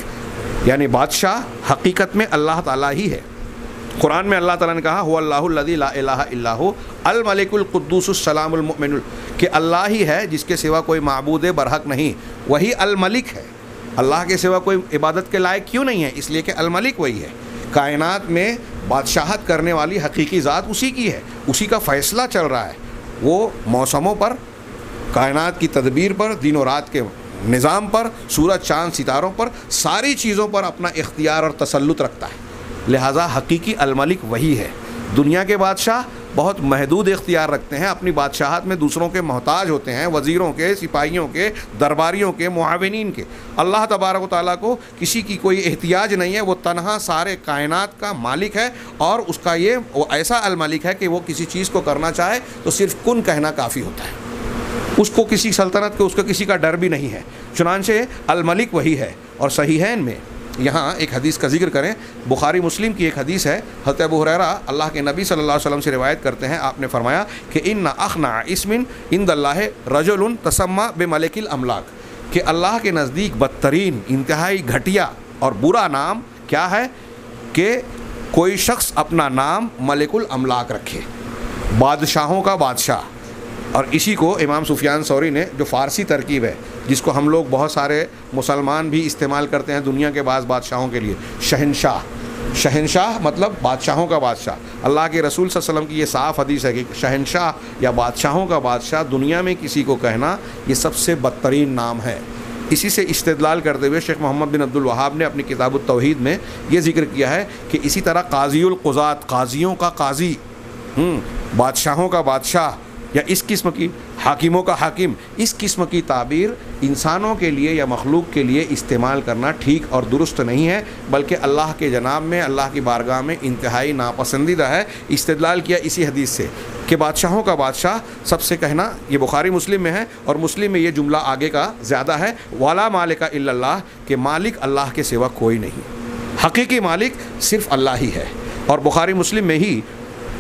यानी बादशाह हकीकत में अल्लाह ताला ही है। कुरान में अल्लाह ताला ने कहा हुवा अल्लाहुल्लज़ी ला इलाहा इल्ला हु अल मलिकुल कुद्दूसुस सलामुल मुमिनुल, कि अल्लाह ही है जिसके सिवा कोई माबूद बरहक नहीं, वही अल मलिक है। अल्लाह के सिवा कोई इबादत के लायक क्यों नहीं है? इसलिए कि अल मलिक वही है। कायनात में बादशाहत करने वाली हकीकी ज़ात उसी की है, उसी का फ़ैसला चल रहा है। वो मौसमों पर, कायनात की तदबीर पर, दिन और रात के निज़ाम पर, सूरज चाँद सितारों पर, सारी चीज़ों पर अपना इख्तियार और तसल्लुत रखता है। लिहाजा हकीकी अल-मलिक वही है। दुनिया के बादशाह बहुत महदूद इख्तियार रखते हैं, अपनी बादशाहत में दूसरों के मोहताज होते हैं, वज़ीरों के, सिपाहियों के, दरबारियों के, मुआविनीन के। अल्लाह तबारक व तआला को किसी की कोई एहतियाज नहीं है, वो तन्हा सारे कायनात का मालिक है, और उसका ये वो ऐसा अल-मलिक है कि वो किसी चीज़ को करना चाहे तो सिर्फ़ कुन कहना काफ़ी होता है, उसको किसी सल्तनत को, उसको किसी का डर भी नहीं है। चुनांचे अल-मलिक वही है। और सहीहैन में यहाँ एक हदीस का जिक्र करें, बुखारी मुस्लिम की एक हदीस है, हज़रत अबू हुरैरा अल्लाह के नबी सल्लल्लाहु अलैहि वसल्लम से रिवायत करते हैं, आपने फरमाया कि इन्ना अख़ना इस्मिन इंदल्लाह रजुलुन तसम्मा बिमलिकिल अमलाक, कि अल्लाह के नज़दीक बदतरीन, इंतहाई घटिया और बुरा नाम क्या है कि कोई शख्स अपना नाम मलिकुल अमलाक रखे, बादशाहों का बादशाह। और इसी को इमाम सुफियान सौरी ने, जो फ़ारसी तरकीब है जिसको हम लोग बहुत सारे मुसलमान भी इस्तेमाल करते हैं दुनिया के बाज़ बादशाहों के लिए, शहनशाह। शहनशाह मतलब बादशाहों का बादशाह। अल्लाह के रसूल सल्लल्लाहु अलैहि वसल्लम की ये साफ़ हदीस है कि शहनशाह या बादशाहों का बादशाह दुनिया में किसी को कहना ये सबसे बदतरीन नाम है। इसी से इस्तेदलाल करते हुए शेख मोहम्मद बिन अब्दुल वहाब ने अपनी किताब तौहीद में ये जिक्र किया है कि इसी तरह काज़ीउल क़ुज़ात, काजियों का काजी, बादशाहों का बादशाह, या इस किस्म की हाकिमों का हाकिम, इस किस्म की ताबीर इंसानों के लिए या मखलूक के लिए इस्तेमाल करना ठीक और दुरुस्त नहीं है, बल्कि अल्लाह के जनाब में, अल्लाह की बारगाह में इंतहाई नापसंदीदा है। इस्तेदलाल किया इसी हदीस से कि बादशाहों का बादशाह सबसे कहना, ये बुखारी मुस्लिम में है, और मुस्लिम में ये जुमला आगे का ज़्यादा है, वाला मालिका इल्लल्लाह, के मालिक अल्लाह के सिवा कोई नहीं, हकीकी मालिक सिर्फ़ अल्लाह ही है। और बुखारी मुस्लिम में ही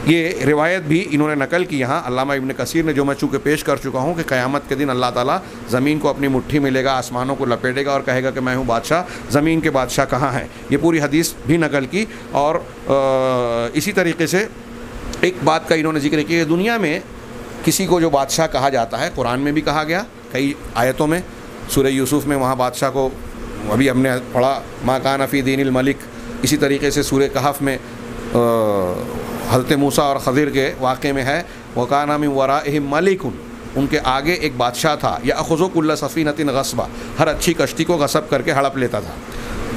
ये रिवायत भी इन्होंने नकल की यहाँ अल्लामा इब्न कसीर ने, जो मैं चूँकि पेश कर चुका हूँ कि क़यामत के दिन अल्लाह ताला ज़मीन को अपनी मुट्ठी में लेगा, आसमानों को लपेटेगा और कहेगा कि मैं हूँ बादशाह, ज़मीन के बादशाह कहाँ हैं। ये पूरी हदीस भी नकल की। और इसी तरीके से एक बात का इन्होंने जिक्र किया, दुनिया में किसी को जो बादशाह कहा जाता है, कुरान में भी कहा गया कई आयतों में, सूरह यूसुफ़ में वहाँ बादशाह को अभी हमने पढ़ा, मा कान फ़ी दीनिल मलिक। इसी तरीके से सूरह कहफ़ में हज़रत मूसा और खज़िर के वाक़े में है, वकाना मिन वराइहिम मलिकुन, उनके आगे एक बादशाह था, या अख़ुज़ु कुल्ल सफ़ीनतिन गस्बा, हर अच्छी कश्ती को गसब करके हड़प लेता था।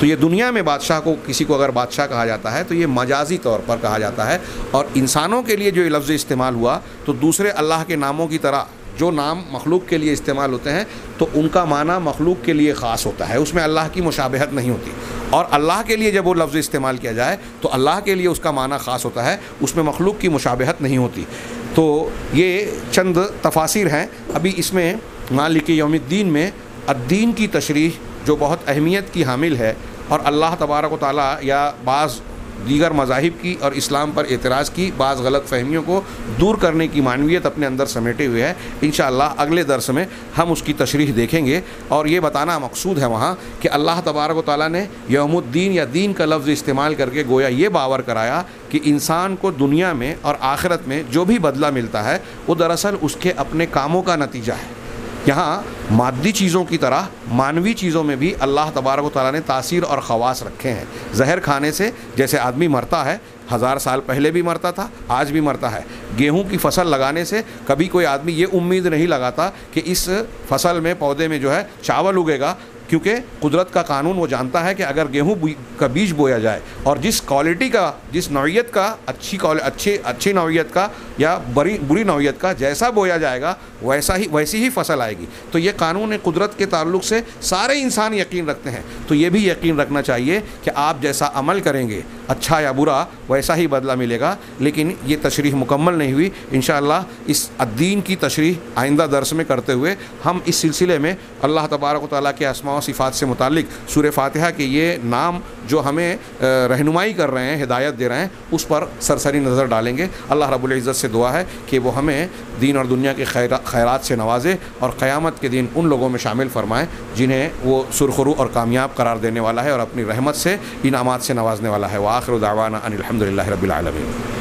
तो ये दुनिया में बादशाह को, किसी को अगर बादशाह कहा जाता है तो ये मजाजी तौर पर कहा जाता है। और इंसानों के लिए जो ये लफ्ज़ इस्तेमाल हुआ, तो दूसरे अल्लाह के नामों की तरह जो नाम मखलूक के लिए इस्तेमाल होते हैं तो उनका माना मखलूक के लिए ख़ास होता है, उसमें अल्लाह की मुशाबहत नहीं होती। और अल्लाह के लिए जब वो लफ्ज़ इस्तेमाल किया जाए तो अल्लाह के लिए उसका माना ख़ास होता है, उसमें मखलूक की मुशाबहत नहीं होती। तो ये चंद तफासिर हैं। अभी इसमें मालिक यौमिद्दीन में अद्दीन की तशरीह जो बहुत अहमियत की हामिल है और अल्लाह तबारक व तआला या बाज़ दीगर मज़ाहिब की और इस्लाम पर एतराज़ की बाज़ गलत फ़हमियों को दूर करने की मानवियत अपने अंदर समेटे हुए है। इंशाअल्लाह अगले दर्स में हम उसकी तशरीह देखेंगे और ये बताना मकसूद है वहाँ कि अल्लाह तबारक व तआला ने यौमुद्दीन या दीन का लफ्ज़ इस्तेमाल करके गोया ये बावर कराया कि इंसान को दुनिया में और आखिरत में जो भी बदला मिलता है वो दरअसल उसके अपने कामों का नतीजा है। यहाँ मादी चीज़ों की तरह मानवी चीज़ों में भी अल्लाह तबारक व तआला ने तासीर और ख़वास रखे हैं। जहर खाने से जैसे आदमी मरता है, 1000 साल पहले भी मरता था, आज भी मरता है। गेहूं की फसल लगाने से कभी कोई आदमी ये उम्मीद नहीं लगाता कि इस फसल में पौधे में जो है चावल उगेगा, क्योंकि कुदरत का कानून वो जानता है कि अगर गेहूं का बीज बोया जाए और जिस क्वालिटी का, जिस नौइयत का, अच्छी नौइयत का या बुरी नौइयत का जैसा बोया जाएगा वैसी ही फसल आएगी। तो ये कानून कुदरत के ताल्लुक़ से सारे इंसान यकीन रखते हैं। तो ये भी यकीन रखना चाहिए कि आप जैसा अमल करेंगे, अच्छा या बुरा, वैसा ही बदला मिलेगा। लेकिन ये तशरीह मुकम्मल नहीं हुई। इंशाअल्लाह इस अद्दीन की तशरीह आइंदा दर्स में करते हुए हम इस सिलसिले में अल्लाह तबारक व तआला के अस्मा व सिफ़ात से मुताल्लिक़ सूरह फातिहा के ये नाम जो हमें रहनुमाई कर रहे हैं, हिदायत दे रहे हैं, उस पर सरसरी नज़र डालेंगे। अल्लाह रब्बुल इज़्ज़त से दुआ है कि वो हमें दीन और दुनिया के खैरात से नवाजे और क़यामत के दिन उन लोगों में शामिल फरमाएँ जिन्हें वो सुरखरू और कामयाब करार देने वाला है और अपनी रहमत से इनामात से नवाजने वाला है। व आखिरु दावाना अनिल हम्दुलिल्लाहि रब्बिल आलमीन।